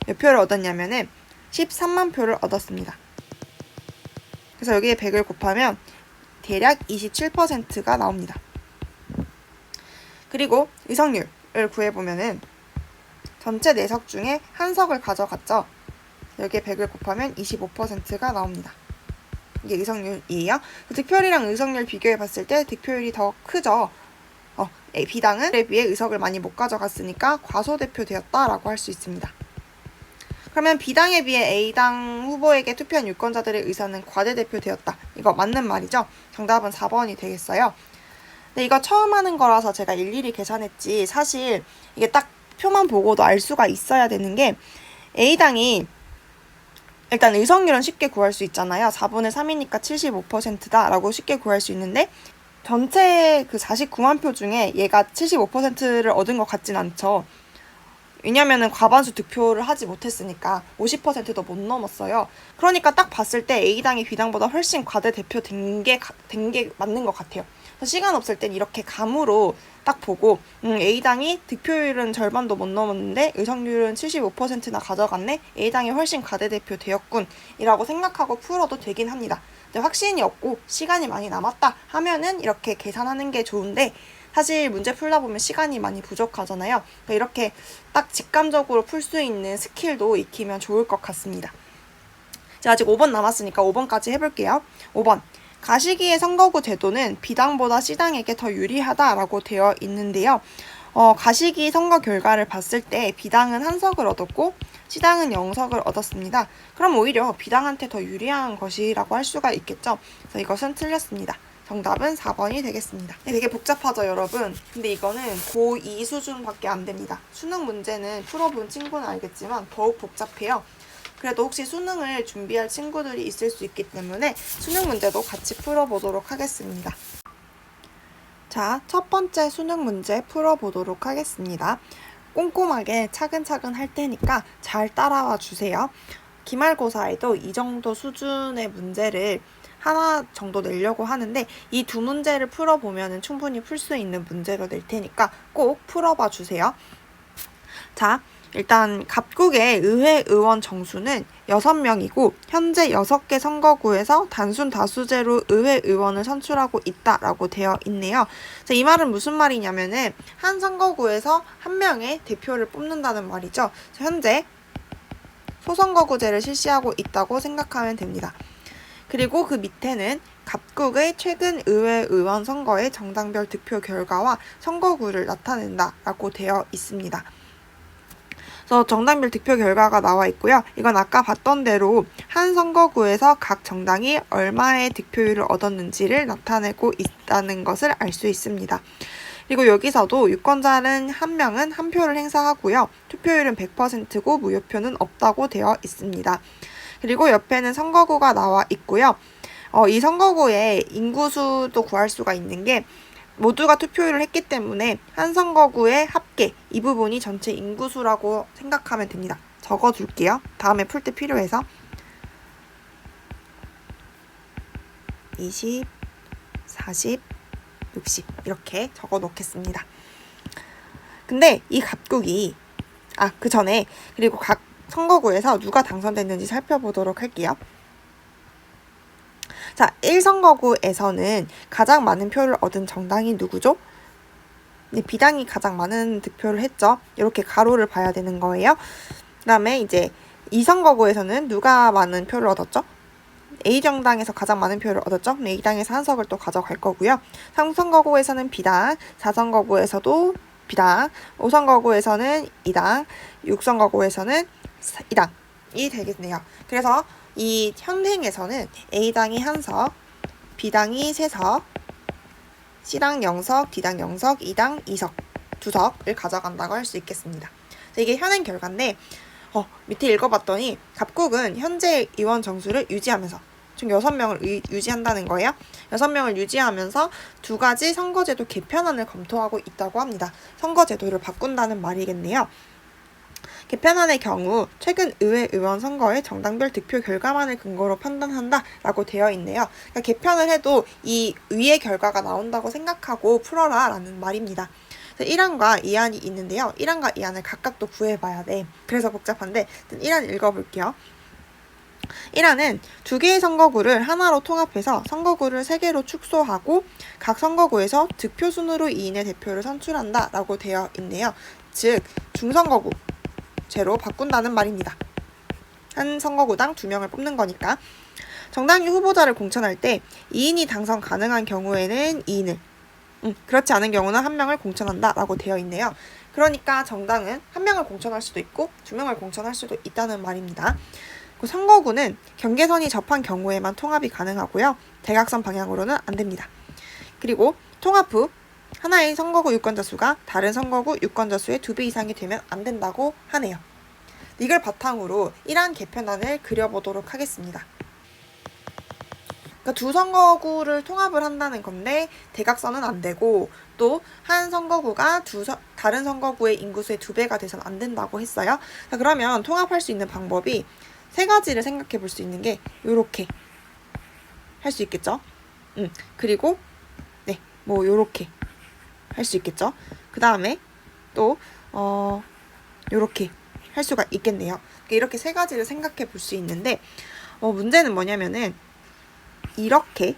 몇 표를 얻었냐면은 13만 표를 얻었습니다. 그래서 여기에 100을 곱하면 대략 27%가 나옵니다. 그리고 의석률을 구해보면은 전체 4석 중에 한 석을 가져갔죠. 여기에 100을 곱하면 25%가 나옵니다. 이게 의석률이에요. 득표율이랑 의석률 비교해봤을 때 득표율이 더 크죠. B당은 에 비해 의석을 많이 못 가져갔으니까 과소대표 되었다라고 할 수 있습니다. 그러면 B당에 비해 A당 후보에게 투표한 유권자들의 의사는 과대대표 되었다. 이거 맞는 말이죠? 정답은 4번이 되겠어요. 근데 이거 처음 하는 거라서 제가 일일이 계산했지 사실 이게 딱 표만 보고도 알 수가 있어야 되는 게 A당이 일단 의석률은 쉽게 구할 수 있잖아요. 4분의 3이니까 75%다 라고 쉽게 구할 수 있는데 전체 그 49만 표 중에 얘가 75%를 얻은 것 같진 않죠. 왜냐면은 과반수 득표를 하지 못했으니까 50%도 못 넘었어요. 그러니까 딱 봤을 때 A당이 B당보다 훨씬 과대대표 된 게 맞는 것 같아요. 시간 없을 땐 이렇게 감으로 딱 보고 A당이 득표율은 절반도 못 넘었는데 의석률은 75%나 가져갔네? A당이 훨씬 과대대표 되었군 이라고 생각하고 풀어도 되긴 합니다. 근데 확신이 없고 시간이 많이 남았다 하면은 이렇게 계산하는 게 좋은데 사실 문제 풀다 보면 시간이 많이 부족하잖아요. 그러니까 이렇게 딱 직감적으로 풀 수 있는 스킬도 익히면 좋을 것 같습니다. 제가 아직 5번 남았으니까 5번까지 해볼게요. 5번. 가시기의 선거구 제도는 B당보다 C당에게 더 유리하다라고 되어 있는데요. 가시기 선거 결과를 봤을 때 B당은 한 석을 얻었고 C당은 0석을 얻었습니다. 그럼 오히려 B당한테 더 유리한 것이라고 할 수가 있겠죠. 그래서 이것은 틀렸습니다. 정답은 4번이 되겠습니다. 되게 복잡하죠, 여러분? 근데 이거는 고2 수준밖에 안 됩니다. 수능 문제는 풀어본 친구는 알겠지만 더욱 복잡해요. 그래도 혹시 수능을 준비할 친구들이 있을 수 있기 때문에 수능 문제도 같이 풀어보도록 하겠습니다. 자, 첫 번째 수능 문제 풀어보도록 하겠습니다. 꼼꼼하게 차근차근 할 테니까 잘 따라와 주세요. 기말고사에도 이 정도 수준의 문제를 하나 정도 내려고 하는데 이 두 문제를 풀어보면 충분히 풀 수 있는 문제로 낼 테니까 꼭 풀어봐 주세요. 자, 일단 갑국의 의회 의원 정수는 6명이고 현재 6개 선거구에서 단순 다수제로 의회 의원을 선출하고 있다라고 되어 있네요. 자, 이 말은 무슨 말이냐면은 한 선거구에서 한 명의 대표를 뽑는다는 말이죠. 자, 현재 소선거구제를 실시하고 있다고 생각하면 됩니다. 그리고 그 밑에는 갑국의 최근 의회 의원 선거의 정당별 득표 결과와 선거구를 나타낸다라고 되어 있습니다. 그래서 정당별 득표 결과가 나와 있고요. 이건 아까 봤던 대로 한 선거구에서 각 정당이 얼마의 득표율을 얻었는지를 나타내고 있다는 것을 알 수 있습니다. 그리고 여기서도 유권자는 한 명은 한 표를 행사하고요. 투표율은 100%고 무효표는 없다고 되어 있습니다. 그리고 옆에는 선거구가 나와 있고요. 이 선거구의 인구수도 구할 수가 있는 게 모두가 투표를 했기 때문에 한 선거구의 합계, 이 부분이 전체 인구수라고 생각하면 됩니다. 적어둘게요. 다음에 풀 때 필요해서. 20, 40, 60 이렇게 적어 놓겠습니다. 근데 이 갑국이 그 전에 그리고 각 선거구에서 누가 당선됐는지 살펴보도록 할게요. 자, 1선거구에서는 가장 많은 표를 얻은 정당이 누구죠? 네, 비당이 가장 많은 득표를 했죠. 이렇게 가로를 봐야 되는 거예요. 그 다음에 이제 2선거구에서는 누가 많은 표를 얻었죠? A정당에서 가장 많은 표를 얻었죠. A당에서 한 석을 또 가져갈 거고요. 3선거구에서는 B당, 4선거구에서도 B당, 5선거구에서는 2당, 6선거구에서는 2당이 되겠네요. 그래서 이 현행에서는 A당이 한 석, B당이 3석, C당 0석, D당 0석, 2당 2석, 2석을 가져간다고 할 수 있겠습니다. 이게 현행 결과인데 밑에 읽어봤더니 갑국은 현재 의원 정수를 유지하면서 총 6명을 유지한다는 거예요. 6명을 유지하면서 두 가지 선거제도 개편안을 검토하고 있다고 합니다. 선거제도를 바꾼다는 말이겠네요. 개편안의 경우 최근 의회 의원 선거의 정당별 득표 결과만을 근거로 판단한다라고 되어 있네요. 그러니까 개편을 해도 이 위의 결과가 나온다고 생각하고 풀어라 라는 말입니다. 1안과 2안이 있는데요. 1안과 2안을 각각 또 구해봐야 돼. 그래서 복잡한데 1안 읽어볼게요. 1안은 두 개의 선거구를 하나로 통합해서 선거구를 3개로 축소하고 각 선거구에서 득표 순으로 2인의 대표를 선출한다 라고 되어 있네요. 즉 중선거구 제로 바꾼다는 말입니다. 한 선거구당 2명을 뽑는 거니까. 정당이 후보자를 공천할 때 2인이 당선 가능한 경우에는 2인을 그렇지 않은 경우는 1명을 공천한다 라고 되어 있네요. 그러니까 정당은 1명을 공천할 수도 있고 2명을 공천할 수도 있다는 말입니다. 선거구는 경계선이 접한 경우에만 통합이 가능하고요. 대각선 방향으로는 안 됩니다. 그리고 통합 후 하나의 선거구 유권자 수가 다른 선거구 유권자 수의 2배 이상이 되면 안 된다고 하네요. 이걸 바탕으로 1안 개편안을 그려보도록 하겠습니다. 그러니까 두 선거구를 통합을 한다는 건데 대각선은 안 되고 또 한 선거구가 다른 선거구의 인구수의 2배가 돼서는 안 된다고 했어요. 자, 그러면 통합할 수 있는 방법이 3가지를 생각해 볼 수 있는 게 요렇게 할 수 있겠죠. 그리고 요렇게 할 수 있겠죠. 그 다음에 또 요렇게 할 수가 있겠네요. 이렇게 3가지를 생각해 볼 수 있는데 문제는 뭐냐면은 이렇게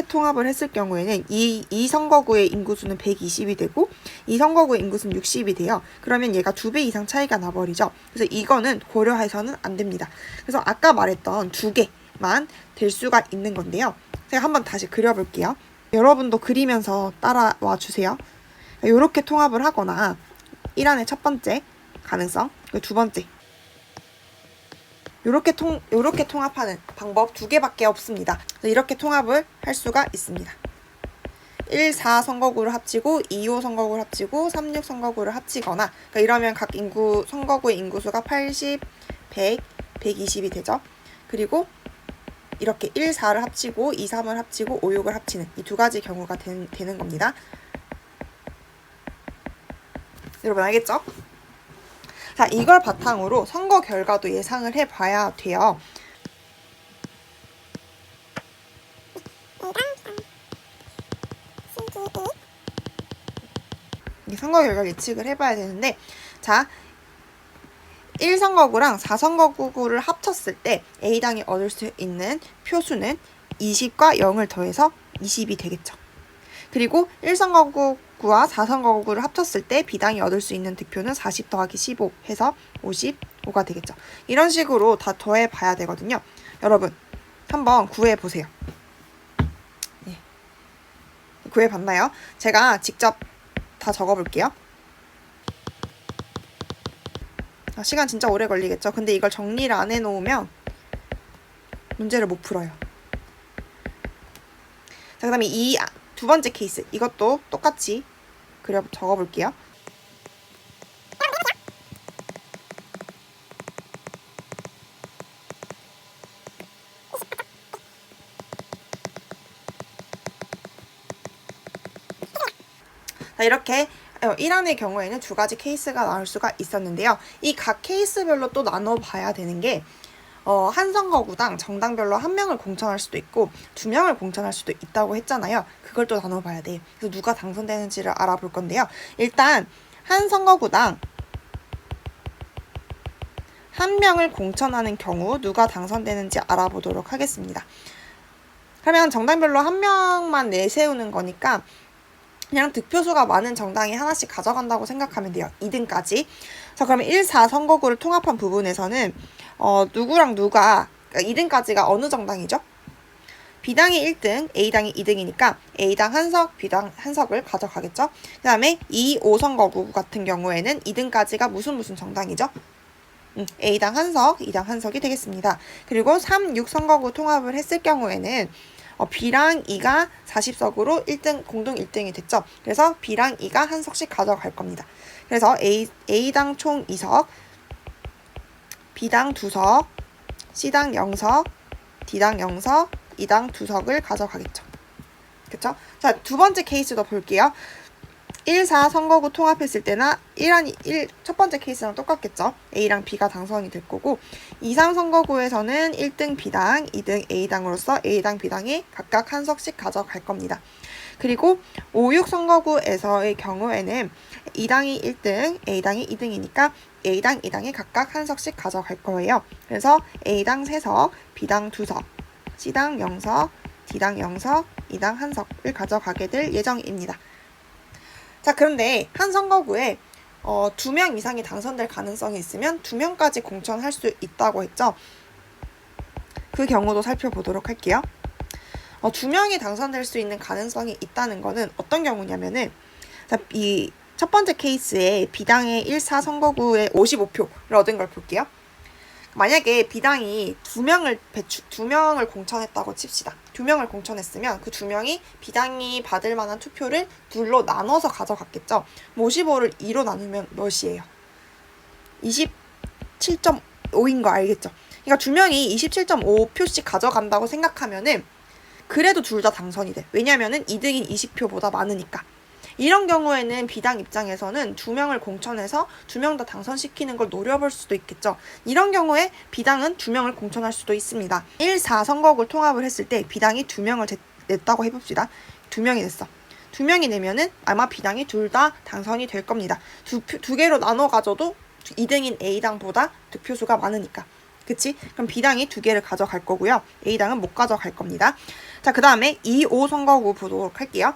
통합을 했을 경우에는 이 선거구의 인구수는 120이 되고 이 선거구의 인구수는 60이 돼요. 그러면 얘가 2배 이상 차이가 나버리죠. 그래서 이거는 고려해서는 안 됩니다. 그래서 아까 말했던 2개만 될 수가 있는 건데요. 제가 한번 다시 그려볼게요. 여러분도 그리면서 따라와 주세요. 이렇게 통합을 하거나 1안의 첫 번째 가능성, 두 번째 요렇게 통합하는 방법 2개밖에 없습니다. 이렇게 통합을 할 수가 있습니다. 1, 4 선거구를 합치고 2, 5 선거구를 합치고 3, 6 선거구를 합치거나 이러면 각 선거구의 인구수가 80, 100, 120이 되죠. 그리고 이렇게 1, 4를 합치고 2, 3을 합치고 5, 6을 합치는 이 2가지 경우가 되는 겁니다. 여러분 알겠죠? 자, 이걸 바탕으로 선거 결과도 예상을 해봐야 돼요. 선거 결과 예측을 해봐야 되는데, 자, 1선거구랑 4선거구를 합쳤을 때 A당이 얻을 수 있는 표수는 20과 0을 더해서 20이 되겠죠. 그리고 1선거구와 4선거구를 합쳤을 때 B당이 얻을 수 있는 득표는 40 더하기 15 해서 50 5가 되겠죠. 이런 식으로 다 더해 봐야 되거든요. 여러분 한번 구해 보세요. 네. 구해 봤나요? 제가 직접 다 적어 볼게요. 시간 진짜 오래 걸리겠죠. 근데 이걸 정리를 안 해놓으면 문제를 못 풀어요. 자, 그 다음에 이 두 번째 케이스, 이것도 똑같이 적어 볼게요. 자, 이렇게 1안의 경우에는 두 가지 케이스가 나올 수가 있었는데요. 이 각 케이스별로 또 나눠봐야 되는 게 한 선거구당 정당별로 한 명을 공천할 수도 있고 두 명을 공천할 수도 있다고 했잖아요. 그걸 또 나눠봐야 돼요. 그래서 누가 당선되는지를 알아볼 건데요. 일단 한 선거구당 한 명을 공천하는 경우 누가 당선되는지 알아보도록 하겠습니다. 그러면 정당별로 한 명만 내세우는 거니까 그냥 득표수가 많은 정당이 하나씩 가져간다고 생각하면 돼요. 2등까지. 자, 그러면 1, 4 선거구를 통합한 부분에서는 누구랑 누가 2등까지가 어느 정당이죠? B당이 1등, A당이 2등이니까 A당 한석, B당 한석을 가져가겠죠? 그 다음에 2, 5 선거구 같은 경우에는 2등까지가 무슨 정당이죠? A당 한석, 2당 한석이 되겠습니다. 그리고 3, 6 선거구 통합을 했을 경우에는 B랑 E가 40석으로 1등, 공동 1등이 됐죠. 그래서 B랑 E가 한 석씩 가져갈 겁니다. 그래서 A당 총 2석, B당 2석, C당 0석, D당 0석, E당 2석을 가져가겠죠. 그쵸? 자, 두 번째 케이스도 볼게요. 1, 4 선거구 통합했을 때나 첫 번째 케이스랑 똑같겠죠. A랑 B가 당선이 될 거고 2, 3 선거구에서는 1등 B당, 2등 A당으로서 A당, B당이 각각 한 석씩 가져갈 겁니다. 그리고 5, 6 선거구에서의 경우에는 2당이 1등, A당이 2등이니까 A당, 2당이 각각 한 석씩 가져갈 거예요. 그래서 A당 3석, B당 2석, C당 0석, D당 0석, E당 1석을 가져가게 될 예정입니다. 자, 그런데 한 선거구에 2명 이상이 당선될 가능성이 있으면 2명까지 공천할 수 있다고 했죠. 그 경우도 살펴보도록 할게요. 2명이 당선될 수 있는 가능성이 있다는 거는 어떤 경우냐면은 이 첫 번째 케이스에 B당의 1, 4 선거구에 55표를 얻은 걸 볼게요. 만약에 B당이 2명을 공천했다고 칩시다. 2명을 공천했으면 그 2명이 B당이 받을 만한 투표를 둘로 나눠서 가져갔겠죠. 55를 2로 나누면 몇이에요? 27.5인 거 알겠죠? 그러니까 2명이 27.5표씩 가져간다고 생각하면은 그래도 둘 다 당선이 돼. 왜냐면은 2등인 20표보다 많으니까. 이런 경우에는 B당 입장에서는 2명을 공천해서 2명 다 당선시키는 걸 노려볼 수도 있겠죠. 이런 경우에 B당은 2명을 공천할 수도 있습니다. 1, 4 선거구를 통합을 했을 때 B당이 2명을 냈다고 해봅시다. 2명이 냈어. 2명이 내면은 아마 B당이 둘 다 당선이 될 겁니다. 두 개로 나눠 가져도 2등인 A당보다 득표수가 많으니까. 그치? 그럼 B당이 2개를 가져갈 거고요. A당은 못 가져갈 겁니다. 자, 그 다음에 2, 5 선거구 보도록 할게요.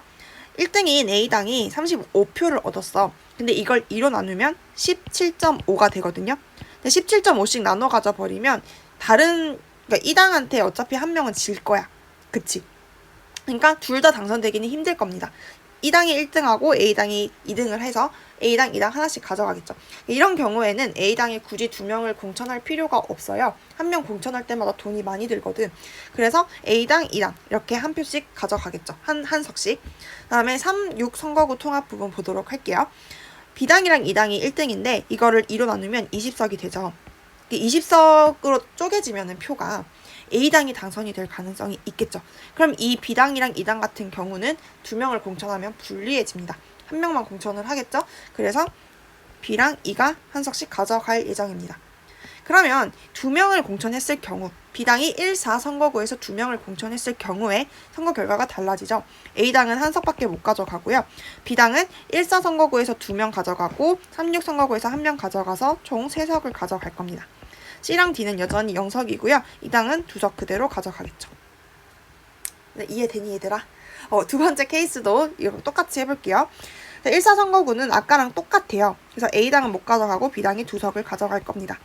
1등인 A당이 35표를 얻었어. 근데 이걸 2로 나누면 17.5가 되거든요. 근데 17.5씩 나눠 가져버리면 그러니까 이 당한테 어차피 한 명은 질 거야. 그치? 그러니까 둘 다 당선되기는 힘들 겁니다. 이 당이 1등하고 A당이 2등을 해서 A당, 2당 하나씩 가져가겠죠. 이런 경우에는 A당이 굳이 2명을 공천할 필요가 없어요. 한 명 공천할 때마다 돈이 많이 들거든. 그래서 A당, 2당 이렇게 한 표씩 가져가겠죠. 한 석씩. 그 다음에 3, 6 선거구 통합 부분 보도록 할게요. B당이랑 2당이 1등인데 이거를 2로 나누면 20석이 되죠. 20석으로 쪼개지면 표가 A당이 당선이 될 가능성이 있겠죠. 그럼 이 B당이랑 2당 같은 경우는 2명을 공천하면 불리해집니다. 한 명만 공천을 하겠죠. 그래서 B랑 E가 한 석씩 가져갈 예정입니다. 그러면 2명을 공천했을 경우 B당이 1, 4 선거구에서 2명을 공천했을 경우에 선거 결과가 달라지죠. A당은 한 석밖에 못 가져가고요. B당은 1, 4 선거구에서 2명 가져가고 3, 6 선거구에서 1명 가져가서 총 3석을 가져갈 겁니다. C랑 D는 여전히 0석이고요. 이 당은 2석 그대로 가져가겠죠. 네, 이해되니 얘들아? 두 번째 케이스도 이거 똑같이 해볼게요. 1, 4 선거구는 아까랑 똑같아요. 그래서 A당은 못 가져가고 B당이 2석을 가져갈 겁니다.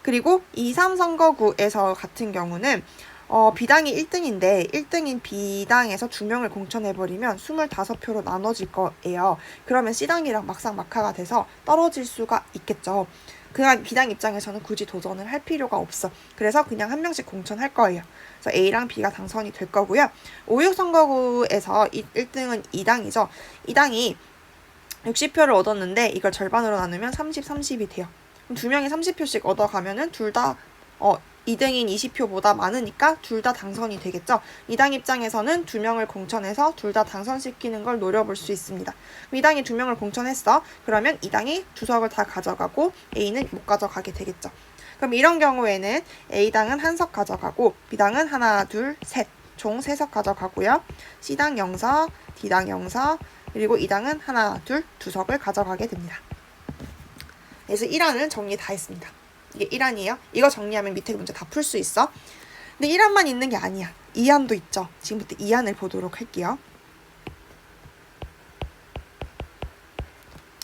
그리고 2, 3 선거구에서 같은 경우는 B당이 1등인데 1등인 B당에서 2명을 공천해버리면 25표로 나눠질 거예요. 그러면 C당이랑 막상막하가 돼서 떨어질 수가 있겠죠. 그냥 B당 입장에서는 굳이 도전을 할 필요가 없어. 그래서 그냥 한 명씩 공천할 거예요. 그래서 A랑 B가 당선이 될 거고요. 5, 6 선거구에서 1등은 2당이죠. 2당이 60표를 얻었는데 이걸 절반으로 나누면 30, 30이 돼요. 그럼 2명이 30표씩 얻어가면은 둘 다 2등인 20표보다 많으니까 둘 다 당선이 되겠죠. 2당 입장에서는 2명을 공천해서 둘 다 당선시키는 걸 노려볼 수 있습니다. 2당이 2명을 공천했어. 그러면 2당이 2석을 다 가져가고 A는 못 가져가게 되겠죠. 그럼 이런 경우에는 A당은 1석 가져가고 B당은 하나, 둘, 셋, 총 3석 가져가고요. C당 0석, D당 0석, 그리고 2당은 하나, 둘, 2석을 가져가게 됩니다. 그래서 1안은 정리 다 했습니다. 이게 1안이에요. 이거 정리하면 밑에 문제 다 풀 수 있어. 근데 1안만 있는 게 아니야. 2안도 있죠. 지금부터 2안을 보도록 할게요.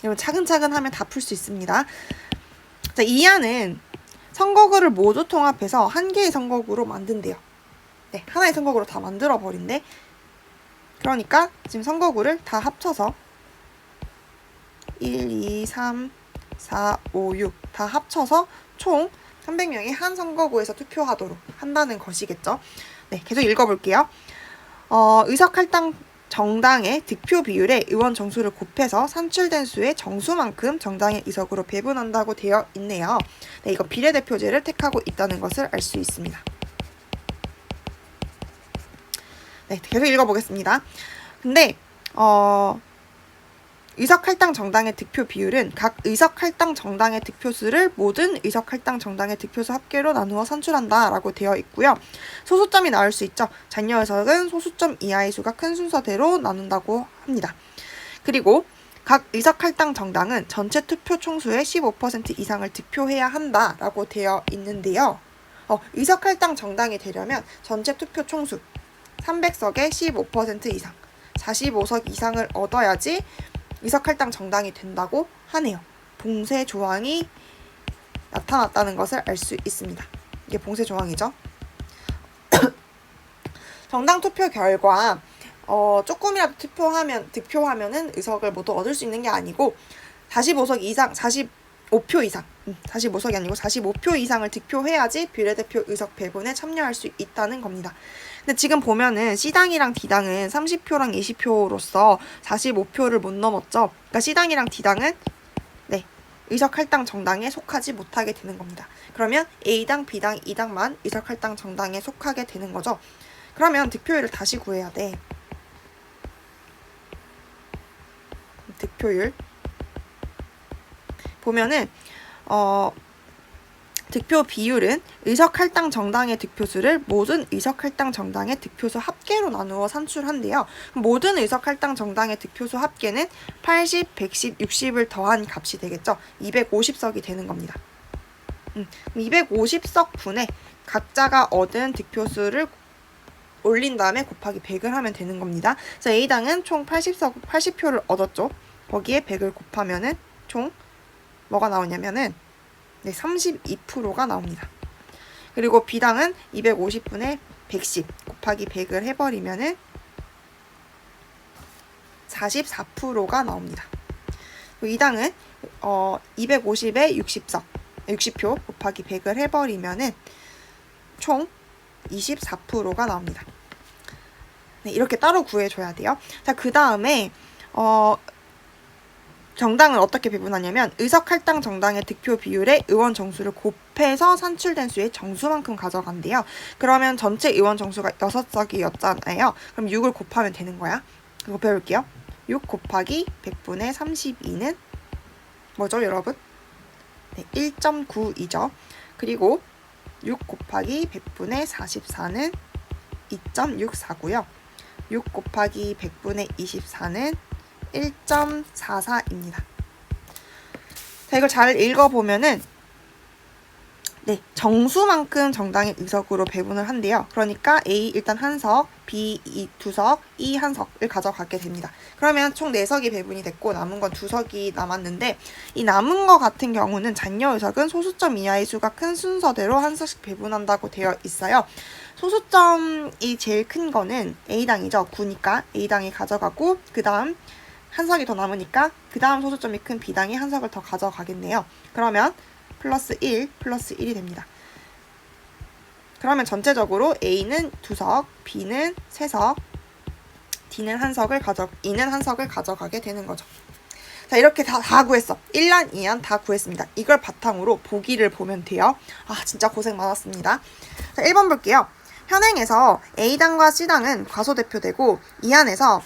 여러분 차근차근 하면 다 풀 수 있습니다. 자, 2안은 선거구를 모두 통합해서 한 개의 선거구로 만든대요. 네, 하나의 선거구로 다 만들어 버린대. 그러니까 지금 선거구를 다 합쳐서 1, 2, 3, 4, 5, 6 다 합쳐서 총 300명이 한 선거구에서 투표하도록 한다는 것이겠죠. 네, 계속 읽어볼게요. 의석 할당 정당의 득표 비율에 의원 정수를 곱해서 산출된 수의 정수만큼 정당의 의석으로 배분한다고 되어 있네요. 네, 이거 비례대표제를 택하고 있다는 것을 알 수 있습니다. 네, 계속 읽어보겠습니다. 근데 의석 할당 정당의 득표 비율은 각 의석 할당 정당의 득표수를 모든 의석 할당 정당의 득표수 합계로 나누어 산출한다 라고 되어 있고요. 소수점이 나올 수 있죠. 잔여 의석은 소수점 이하의 수가 큰 순서대로 나눈다고 합니다. 그리고 각 의석 할당 정당은 전체 투표 총수의 15% 이상을 득표해야 한다 라고 되어 있는데요. 의석 할당 정당이 되려면 전체 투표 총수 300석의 15% 이상, 45석 이상을 얻어야지 의석 할당 정당이 된다고 하네요. 봉쇄 조항이 나타났다는 것을 알 수 있습니다. 이게 봉쇄 조항이죠. 정당 투표 결과 조금이라도 득표하면은 의석을 모두 얻을 수 있는 게 아니고 45석 이상, 45표 이상, 45석이 아니고 45표 이상을 득표해야지 비례대표 의석 배분에 참여할 수 있다는 겁니다. 근데 지금 보면은 C당이랑 D당은 30표랑 20표로서 45표를 못 넘었죠. 그러니까 C당이랑 D당은 의석 할당 정당에 속하지 못하게 되는 겁니다. 그러면 A당, B당, 2당만 의석 할당 정당에 속하게 되는 거죠. 그러면 득표율을 다시 구해야 돼. 득표율 보면은 득표 비율은 의석 할당 정당의 득표수를 모든 의석 할당 정당의 득표수 합계로 나누어 산출한대요. 모든 의석 할당 정당의 득표수 합계는 80, 110, 60을 더한 값이 되겠죠. 250석이 되는 겁니다. 250석 분에 각자가 얻은 득표수를 올린 다음에 곱하기 100을 하면 되는 겁니다. 그래서 A당은 총 80표를 얻었죠. 거기에 100을 곱하면은 총 뭐가 나오냐면은 32%가 나옵니다. 그리고 B당은 250분의 110 곱하기 100을 해버리면은 44%가 나옵니다. 그리고 2당은 250에 60표 곱하기 100을 해버리면은 총 24%가 나옵니다. 네, 이렇게 따로 구해줘야 돼요. 자, 그 다음에 정당을 어떻게 배분하냐면 의석 할당 정당의 득표 비율에 의원 정수를 곱해서 산출된 수의 정수만큼 가져간대요. 그러면 전체 의원 정수가 6석이었잖아요. 그럼 6을 곱하면 되는 거야. 이거 배울게요. 6 곱하기 100분의 32는 뭐죠, 여러분? 네, 1.92죠. 그리고 6 곱하기 100분의 44는 2.64고요. 6 곱하기 100분의 24는 1.44입니다. 자, 이걸 잘 읽어보면은 네, 정수만큼 정당의 의석으로 배분을 한대요. 그러니까 A 일단 한 석, B 2석, E 한 석을 가져가게 됩니다. 그러면 총 4석이 배분이 됐고 남은 건 2석이 남았는데 이 남은 거 같은 경우는 잔여 의석은 소수점 이하의 수가 큰 순서대로 한 석씩 배분한다고 되어 있어요. 소수점이 제일 큰 거는 A당이죠. 9니까 A당이 가져가고 그 다음 한 석이 더 남으니까 그 다음 소수점이 큰 B당이 한 석을 더 가져가겠네요. 그러면 플러스 1, 플러스 1이 됩니다. 그러면 전체적으로 A는 2석, B는 3석, D는 E는 한 석을 가져가게 되는 거죠. 자, 이렇게 다 구했어. 1안, 2안 다 구했습니다. 이걸 바탕으로 보기를 보면 돼요. 아, 진짜 고생 많았습니다. 자, 1번 볼게요. 현행에서 A당과 C당은 과소대표되고 2안에서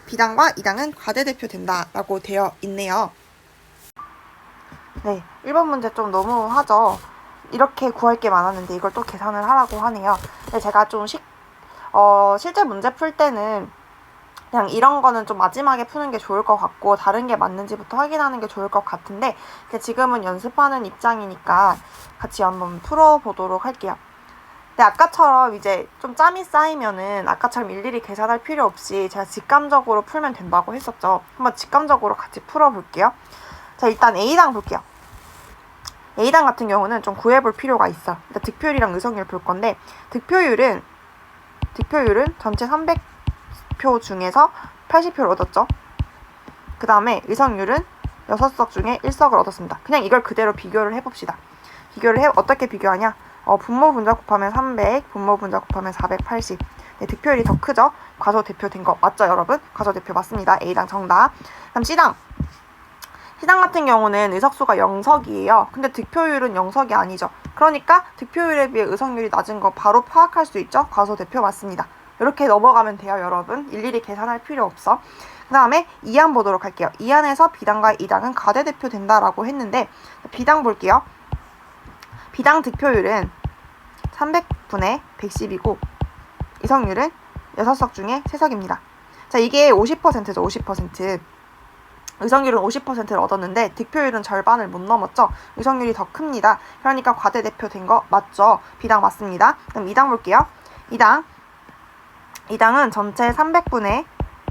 B당과 E당은 과대대표된다 라고 되어 있네요. 네, 1번 문제 좀 너무하죠. 이렇게 구할 게 많았는데 이걸 또 계산을 하라고 하네요. 근데 제가 좀 실제 문제 풀 때는 그냥 이런 거는 좀 마지막에 푸는 게 좋을 것 같고 다른 게 맞는지부터 확인하는 게 좋을 것 같은데 지금은 연습하는 입장이니까 같이 한번 풀어보도록 할게요. 근데 아까처럼 이제 좀 짬이 쌓이면은 아까처럼 일일이 계산할 필요 없이 제가 직감적으로 풀면 된다고 했었죠. 한번 직감적으로 같이 풀어볼게요. 자, 일단 A당 볼게요. A당 같은 경우는 좀 구해볼 필요가 있어. 일단 득표율이랑 의석률 볼 건데 득표율은 전체 300표 중에서 80표를 얻었죠. 그 다음에 의석률은 6석 중에 1석을 얻었습니다. 그냥 이걸 그대로 비교를 해봅시다. 어떻게 비교하냐? 분모 분자 곱하면 300, 분모 분자 곱하면 480. 네, 득표율이 더 크죠? 과소대표된 거 맞죠, 여러분? 과소대표 맞습니다. A당 정답. 그럼 C당 같은 경우는 의석수가 0석이에요. 근데 득표율은 0석이 아니죠. 그러니까 득표율에 비해 의석률이 낮은 거 바로 파악할 수 있죠? 과소대표 맞습니다. 이렇게 넘어가면 돼요, 여러분. 일일이 계산할 필요 없어. 그 다음에 2안 보도록 할게요. 2안에서 B당과 E당은 과대대표 된다라고 했는데 B당 볼게요. B당 득표율은 300분의 110이고 의석률은 6석 중에 3석입니다. 자, 이게 50%죠. 50%. 의석률은 50%를 얻었는데 득표율은 절반을 못 넘었죠. 의석률이 더 큽니다. 그러니까 과대대표된 거 맞죠? B당 맞습니다. 그럼 2당 볼게요. 2당은 전체 300분의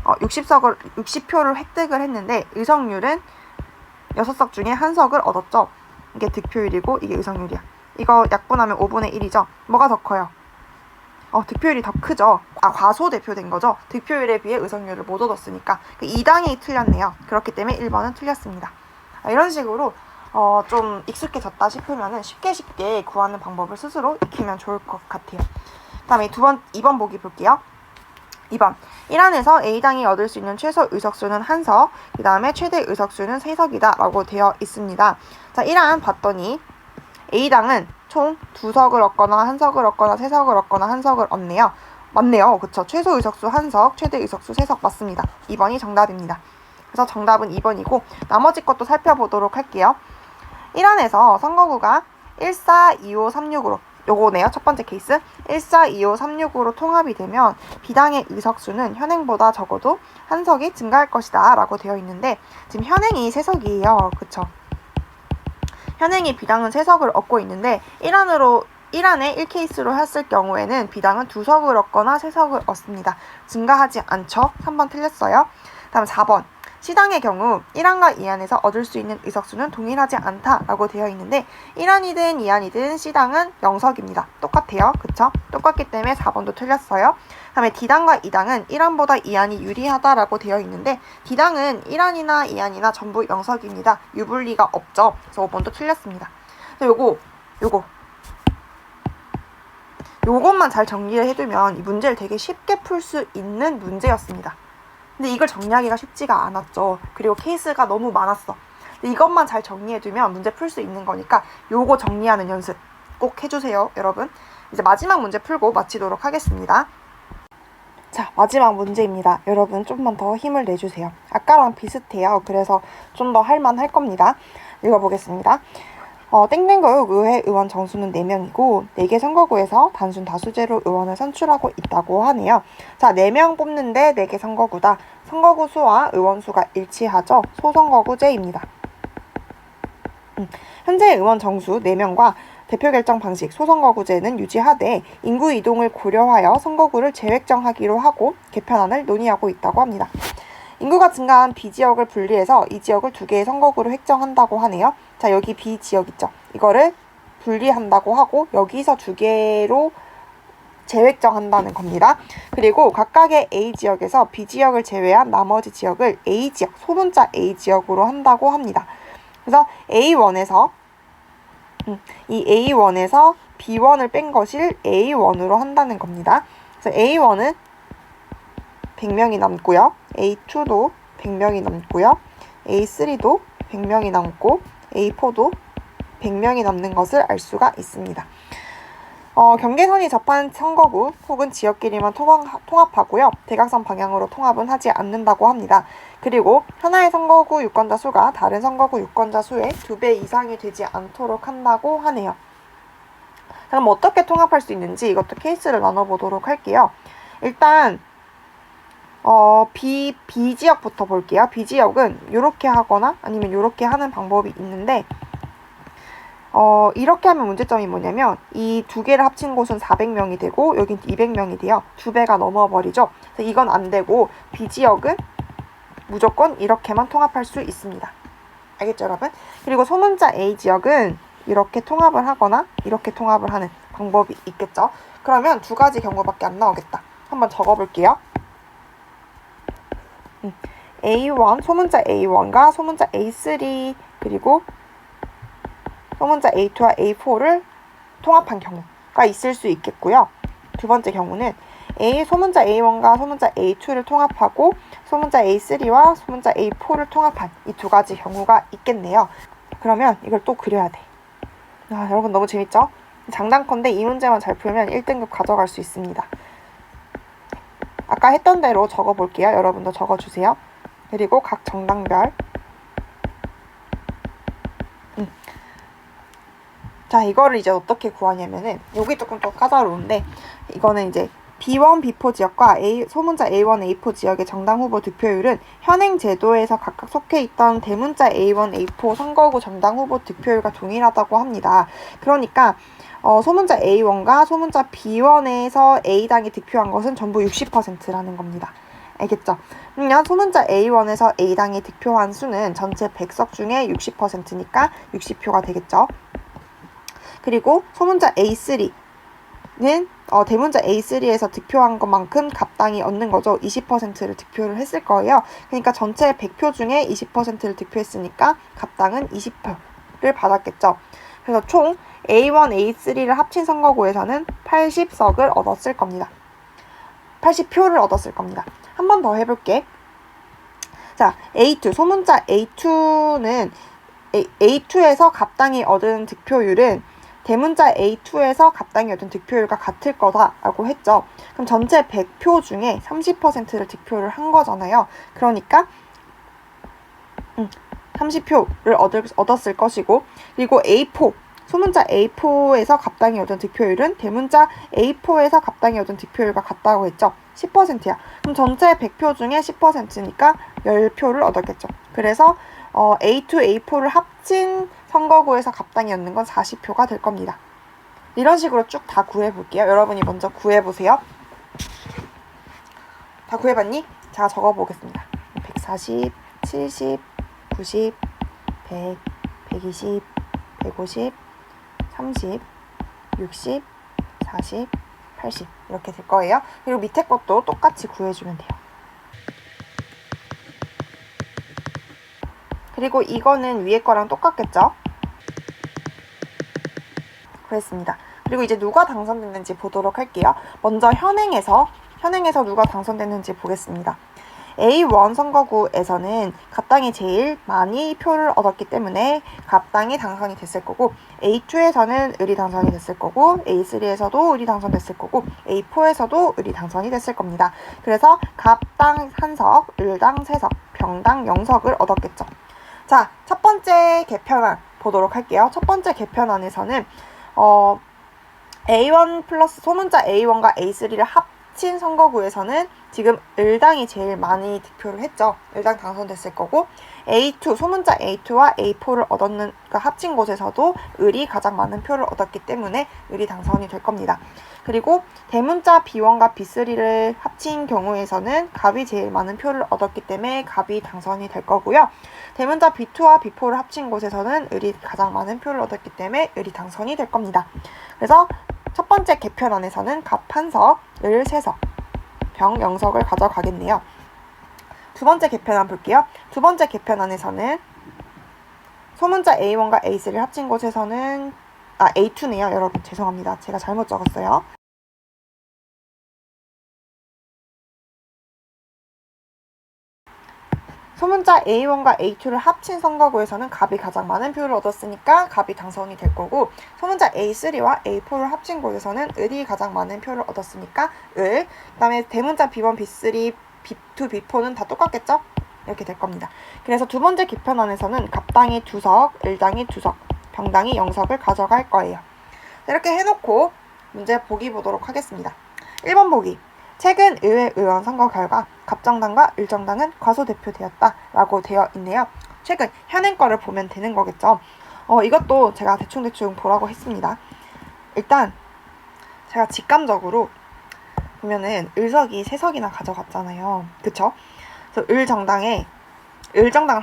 60표를 획득을 했는데 의석률은 6석 중에 1석을 얻었죠. 이게 득표율이고 이게 의석률이야. 이거 약분하면 5분의 1이죠. 뭐가 더 커요? 득표율이 더 크죠. 과소대표된 거죠. 득표율에 비해 의석률을 못 얻었으니까. 2당이 틀렸네요. 그렇기 때문에 1번은 틀렸습니다. 이런 식으로 좀 익숙해졌다 싶으면 쉽게 구하는 방법을 스스로 익히면 좋을 것 같아요. 그 다음에 2번 보기 볼게요. 2번 1안에서 A당이 얻을 수 있는 최소 의석수는 1석, 그 다음에 최대 의석수는 3석이다 라고 되어 있습니다. 자, 1안 봤더니 A당은 총 2석을 얻거나 1석을 얻거나 3석을 얻거나 1석을 얻네요. 맞네요. 그쵸? 최소 의석수 1석, 최대 의석수 3석 맞습니다. 2번이 정답입니다. 그래서 정답은 2번이고 나머지 것도 살펴보도록 할게요. 1안에서 선거구가 142536으로 요거네요. 첫 번째 케이스 142536으로 통합이 되면 B당의 의석수는 현행보다 적어도 1석이 증가할 것이다 라고 되어 있는데 지금 현행이 3석이에요. 그쵸? 현행이 B당은 3석을 얻고 있는데 1안에 1케이스로 했을 경우에는 B당은 2석을 얻거나 3석을 얻습니다. 증가하지 않죠? 3번 틀렸어요. 다음 4번 C당의 경우 1안과 2안에서 얻을 수 있는 의석수는 동일하지 않다라고 되어 있는데 1안이든 2안이든 C당은 0석입니다. 똑같아요. 그쵸? 똑같기 때문에 4번도 틀렸어요. 다음에 D당과 E당은 1안보다 2안이 유리하다라고 되어 있는데 D당은 1안이나 2안이나 전부 0석입니다. 유불리가 없죠. 그래서 5번도 틀렸습니다. 요것만 잘 정리를 해두면 이 문제를 되게 쉽게 풀 수 있는 문제였습니다. 근데 이걸 정리하기가 쉽지가 않았죠. 그리고 케이스가 너무 많았어. 근데 이것만 잘 정리해두면 문제 풀 수 있는 거니까 요거 정리하는 연습 꼭 해주세요, 여러분. 이제 마지막 문제 풀고 마치도록 하겠습니다. 자, 마지막 문제입니다. 여러분 좀만 더 힘을 내주세요. 아까랑 비슷해요. 그래서 좀 더 할만할 겁니다. 읽어보겠습니다. 땡땡거육 의회 의원 정수는 4명이고 4개 선거구에서 단순 다수제로 의원을 선출하고 있다고 하네요. 자, 4명 뽑는데 4개 선거구다. 선거구 수와 의원 수가 일치하죠. 소선거구제입니다. 현재 의원 정수 4명과 대표 결정 방식 소선거구제는 유지하되 인구 이동을 고려하여 선거구를 재획정하기로 하고 개편안을 논의하고 있다고 합니다. 인구가 증가한 B지역을 분리해서 이 지역을 2개의 선거구로 획정한다고 하네요. 자, 여기 B지역 있죠? 이거를 분리한다고 하고 여기서 2개로 재획정한다는 겁니다. 그리고 각각의 A지역에서 B지역을 제외한 나머지 지역을 A지역, 소문자 A지역으로 한다고 합니다. 그래서 A1에서 이 A1에서 B1을 뺀 것을 A1으로 한다는 겁니다. 그래서 A1은 100명이 남고요. A2도 100명이 남고요. A3도 100명이 남고 A4도 100명이 남는 것을 알 수가 있습니다. 경계선이 접한 선거구 혹은 지역끼리만 통합하고요. 대각선 방향으로 통합은 하지 않는다고 합니다. 그리고 하나의 선거구 유권자 수가 다른 선거구 유권자 수의 2배 이상이 되지 않도록 한다고 하네요. 그럼 어떻게 통합할 수 있는지 이것도 케이스를 나눠보도록 할게요. 일단 B지역부터 볼게요. B지역은 이렇게 하거나 아니면 이렇게 하는 방법이 있는데 이렇게 하면 문제점이 뭐냐면 이 2개를 합친 곳은 400명이 되고 여긴 200명이 돼요. 2배가 넘어버리죠. 그래서 이건 안 되고 B지역은 무조건 이렇게만 통합할 수 있습니다. 알겠죠, 여러분? 그리고 소문자 A지역은 이렇게 통합을 하거나 이렇게 통합을 하는 방법이 있겠죠. 그러면 2가지 경우밖에 안 나오겠다. 한번 적어볼게요. A1, 소문자 A1과 소문자 A3 그리고 소문자 A2와 A4를 통합한 경우가 있을 수 있겠고요. 2번째 경우는 소문자 A1과 소문자 A2를 통합하고 소문자 A3와 소문자 A4를 통합한 이 2가지 경우가 있겠네요. 그러면 이걸 또 그려야 돼. 여러분 너무 재밌죠? 장단컨대 이 문제만 잘 풀면 1등급 가져갈 수 있습니다. 아까 했던 대로 적어볼게요. 여러분도 적어주세요. 그리고 각 정당별 자, 이거를 이제 어떻게 구하냐면은 여기 조금 더 까다로운데 이거는 이제 B1, B4 지역과 소문자 A1, A4 지역의 정당 후보 득표율은 현행 제도에서 각각 속해 있던 대문자 A1, A4 선거구 정당 후보 득표율과 동일하다고 합니다. 그러니까 소문자 A1과 소문자 B1에서 A당이 득표한 것은 전부 60%라는 겁니다. 알겠죠? 그러면 소문자 A1에서 A당이 득표한 수는 전체 100석 중에 60%니까 60표가 되겠죠. 그리고 소문자 A3는 대문자 A3에서 득표한 것만큼 갑당이 얻는 거죠. 20%를 득표를 했을 거예요. 그러니까 전체 100표 중에 20%를 득표했으니까 갑당은 20표를 받았겠죠. 그래서 총 A1, A3를 합친 선거구에서는 80석을 얻었을 겁니다. 80표를 얻었을 겁니다. 한 번 더 해볼게. 자, A2, 소문자 A2는 A2에서 갑당이 얻은 득표율은 대문자 A2에서 갑당이 얻은 득표율과 같을 거다라고 했죠. 그럼 전체 100표 중에 30%를 득표를 한 거잖아요. 그러니까 30표를 얻었을 것이고 그리고 A4, 소문자 A4에서 갑당이 얻은 득표율은 대문자 A4에서 갑당이 얻은 득표율과 같다고 했죠. 10%야. 그럼 전체 100표 중에 10%니까 10표를 얻었겠죠. 그래서 A2, A4를 합친 선거구에서 갑당이 얻는 건 40표가 될 겁니다. 이런 식으로 쭉 다 구해볼게요. 여러분이 먼저 구해보세요. 다 구해봤니? 제가 적어보겠습니다. 140, 70, 90, 100, 120, 150, 30, 60, 40, 80 이렇게 될 거예요. 그리고 밑에 것도 똑같이 구해주면 돼요. 그리고 이거는 위에 거랑 똑같겠죠? 그랬습니다. 그리고 이제 누가 당선됐는지 보도록 할게요. 먼저 현행에서 누가 당선됐는지 보겠습니다. A1 선거구에서는 갑당이 제일 많이 표를 얻었기 때문에 갑당이 당선이 됐을 거고 A2에서는 을이 당선이 됐을 거고 A3에서도 을이 당선됐을 거고 A4에서도 을이 당선이 됐을 겁니다. 그래서 갑당 1석, 을당 3석, 병당 0석을 얻었겠죠. 자, 첫 번째 개편안 보도록 할게요. 첫 번째 개편안에서는 A1 플러스 소문자 A1과 A3를 합친 선거구에서는 지금 을당이 제일 많이 득표를 했죠. 을당 당선됐을 거고 A2, 소문자 A2와 A4를 그러니까 합친 곳에서도 을이 가장 많은 표를 얻었기 때문에 을이 당선이 될 겁니다. 그리고 대문자 B1과 B3를 합친 경우에서는 갑이 제일 많은 표를 얻었기 때문에 갑이 당선이 될 거고요. 대문자 B2와 B4를 합친 곳에서는 을이 가장 많은 표를 얻었기 때문에 을이 당선이 될 겁니다. 그래서 첫 번째 개편안에서는 갑 한석, 을 3석, 병 0석을 가져가겠네요. 두 번째 개편안 볼게요. 두 번째 개편안에서는 소문자 A1과 A3를 합친 곳에서는 A2네요. 여러분 죄송합니다. 제가 잘못 적었어요. 소문자 A1과 A2를 합친 선거구에서는 갑이 가장 많은 표를 얻었으니까 갑이 당선이 될 거고 소문자 A3와 A4를 합친 곳에서는 을이 가장 많은 표를 얻었으니까 을, 그 다음에 대문자 B1, B3, B2, B4는 다 똑같겠죠? 이렇게 될 겁니다. 그래서 두 번째 개편안에서는 갑당이 2석, 을당이 2석, 병당이 0석을 가져갈 거예요. 이렇게 해놓고 문제 보기 보도록 하겠습니다. 1번 보기. 최근 의회 의원 선거 결과 갑정당과 을정당은 과소대표되었다 라고 되어 있네요. 최근 현행 거를 보면 되는 거겠죠. 이것도 제가 대충 보라고 했습니다. 일단 제가 직감적으로 보면은 을석이 3석이나 가져갔잖아요. 그쵸? 그래서 을정당을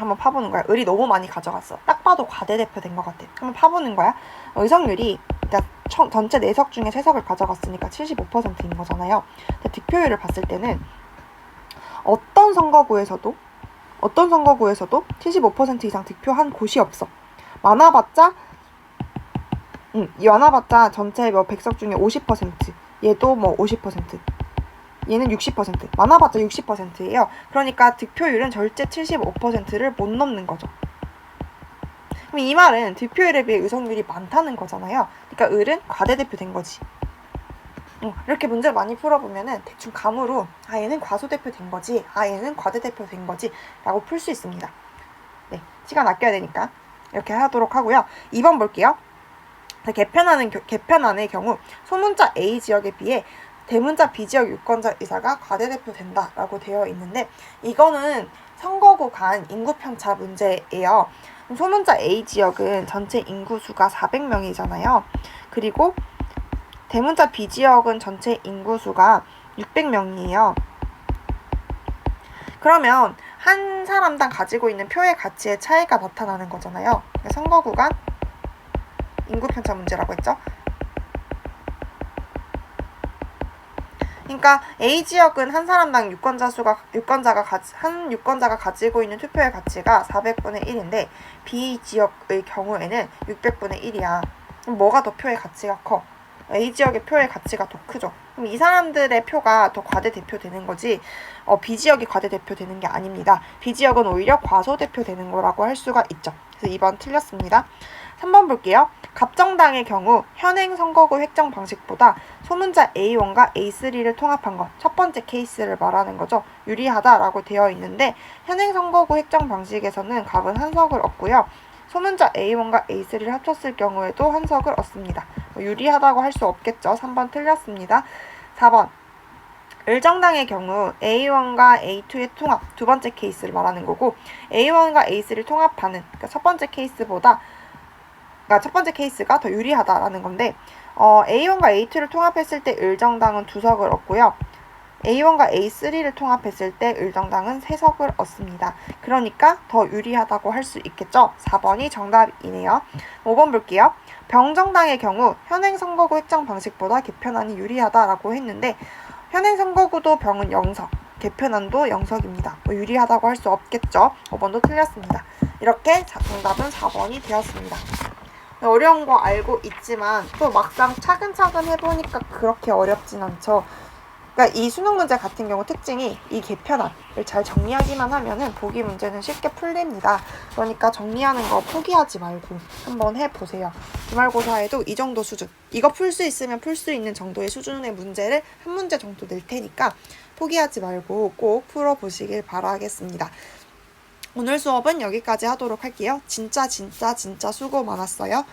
한번 파보는 거야. 을이 너무 많이 가져갔어. 딱 봐도 과대대표 된 것 같아. 한번 파보는 거야. 의석률이 전체 4석 중에 3석을 가져갔으니까 75%인 거잖아요. 근데 득표율을 봤을 때는 어떤 선거구에서도 75% 이상 득표한 곳이 없어. 많아봤자 전체 100석 중에 50%, 얘도 50%, 얘는 60%, 많아봤자 60%예요. 그러니까 득표율은 절대 75%를 못 넘는 거죠. 그럼 이 말은 득표율에 비해 의석률이 많다는 거잖아요. 그러니까 을은 과대대표된 거지. 이렇게 문제를 많이 풀어보면은 대충 감으로 얘는 과소대표된 거지, 얘는 과대대표된 거지 라고 풀 수 있습니다. 네, 시간 아껴야 되니까 이렇게 하도록 하고요. 2번 볼게요. 개편안의 경우 소문자 A 지역에 비해 대문자 B 지역 유권자 의사가 과대대표된다 라고 되어 있는데 이거는 선거구 간 인구 편차 문제예요. 소문자 A 지역은 전체 인구수가 400명이잖아요. 그리고 대문자 B 지역은 전체 인구수가 600명이에요. 그러면 한 사람당 가지고 있는 표의 가치의 차이가 나타나는 거잖아요. 선거구 간 인구 편차 문제라고 했죠. 그러니까 A 지역은 한 사람당 유권자가 가지고 있는 투표의 가치가 400분의 1인데 B 지역의 경우에는 600분의 1이야. 그럼 뭐가 더 표의 가치가 커? A 지역의 표의 가치가 더 크죠. 그럼 이 사람들의 표가 더 과대대표되는 거지 B 지역이 과대대표되는 게 아닙니다. B 지역은 오히려 과소대표되는 거라고 할 수가 있죠. 그래서 2번 틀렸습니다. 3번 볼게요. 갑정당의 경우 현행 선거구 획정 방식보다 소문자 A1과 A3를 통합한 것, 첫 번째 케이스를 말하는 거죠. 유리하다라고 되어 있는데 현행 선거구 획정 방식에서는 갑은 한 석을 얻고요. 소문자 A1과 A3를 합쳤을 경우에도 한 석을 얻습니다. 유리하다고 할 수 없겠죠. 3번 틀렸습니다. 4번 을정당의 경우 A1과 A2의 통합, 두 번째 케이스를 말하는 거고 A1과 A3를 통합하는 첫 번째 케이스가 더 유리하다라는 건데 A1과 A2를 통합했을 때 을정당은 2석을 얻고요. A1과 A3를 통합했을 때 을정당은 3석을 얻습니다. 그러니까 더 유리하다고 할 수 있겠죠. 4번이 정답이네요. 5번 볼게요. 병정당의 경우 현행 선거구 획정 방식보다 개편안이 유리하다라고 했는데 현행 선거구도 병은 0석, 개편안도 0석입니다. 유리하다고 할 수 없겠죠. 5번도 틀렸습니다. 이렇게 정답은 4번이 되었습니다. 어려운 거 알고 있지만 또 막상 차근차근 해보니까 그렇게 어렵진 않죠. 그러니까 이 수능 문제 같은 경우 특징이 이 개편안을 잘 정리하기만 하면은 보기 문제는 쉽게 풀립니다. 그러니까 정리하는 거 포기하지 말고 한번 해보세요. 기말고사에도 이 정도 수준, 이거 풀 수 있으면 풀 수 있는 정도의 수준의 문제를 한 문제 정도 낼 테니까 포기하지 말고 꼭 풀어보시길 바라겠습니다. 오늘 수업은 여기까지 하도록 할게요. 진짜 수고 많았어요.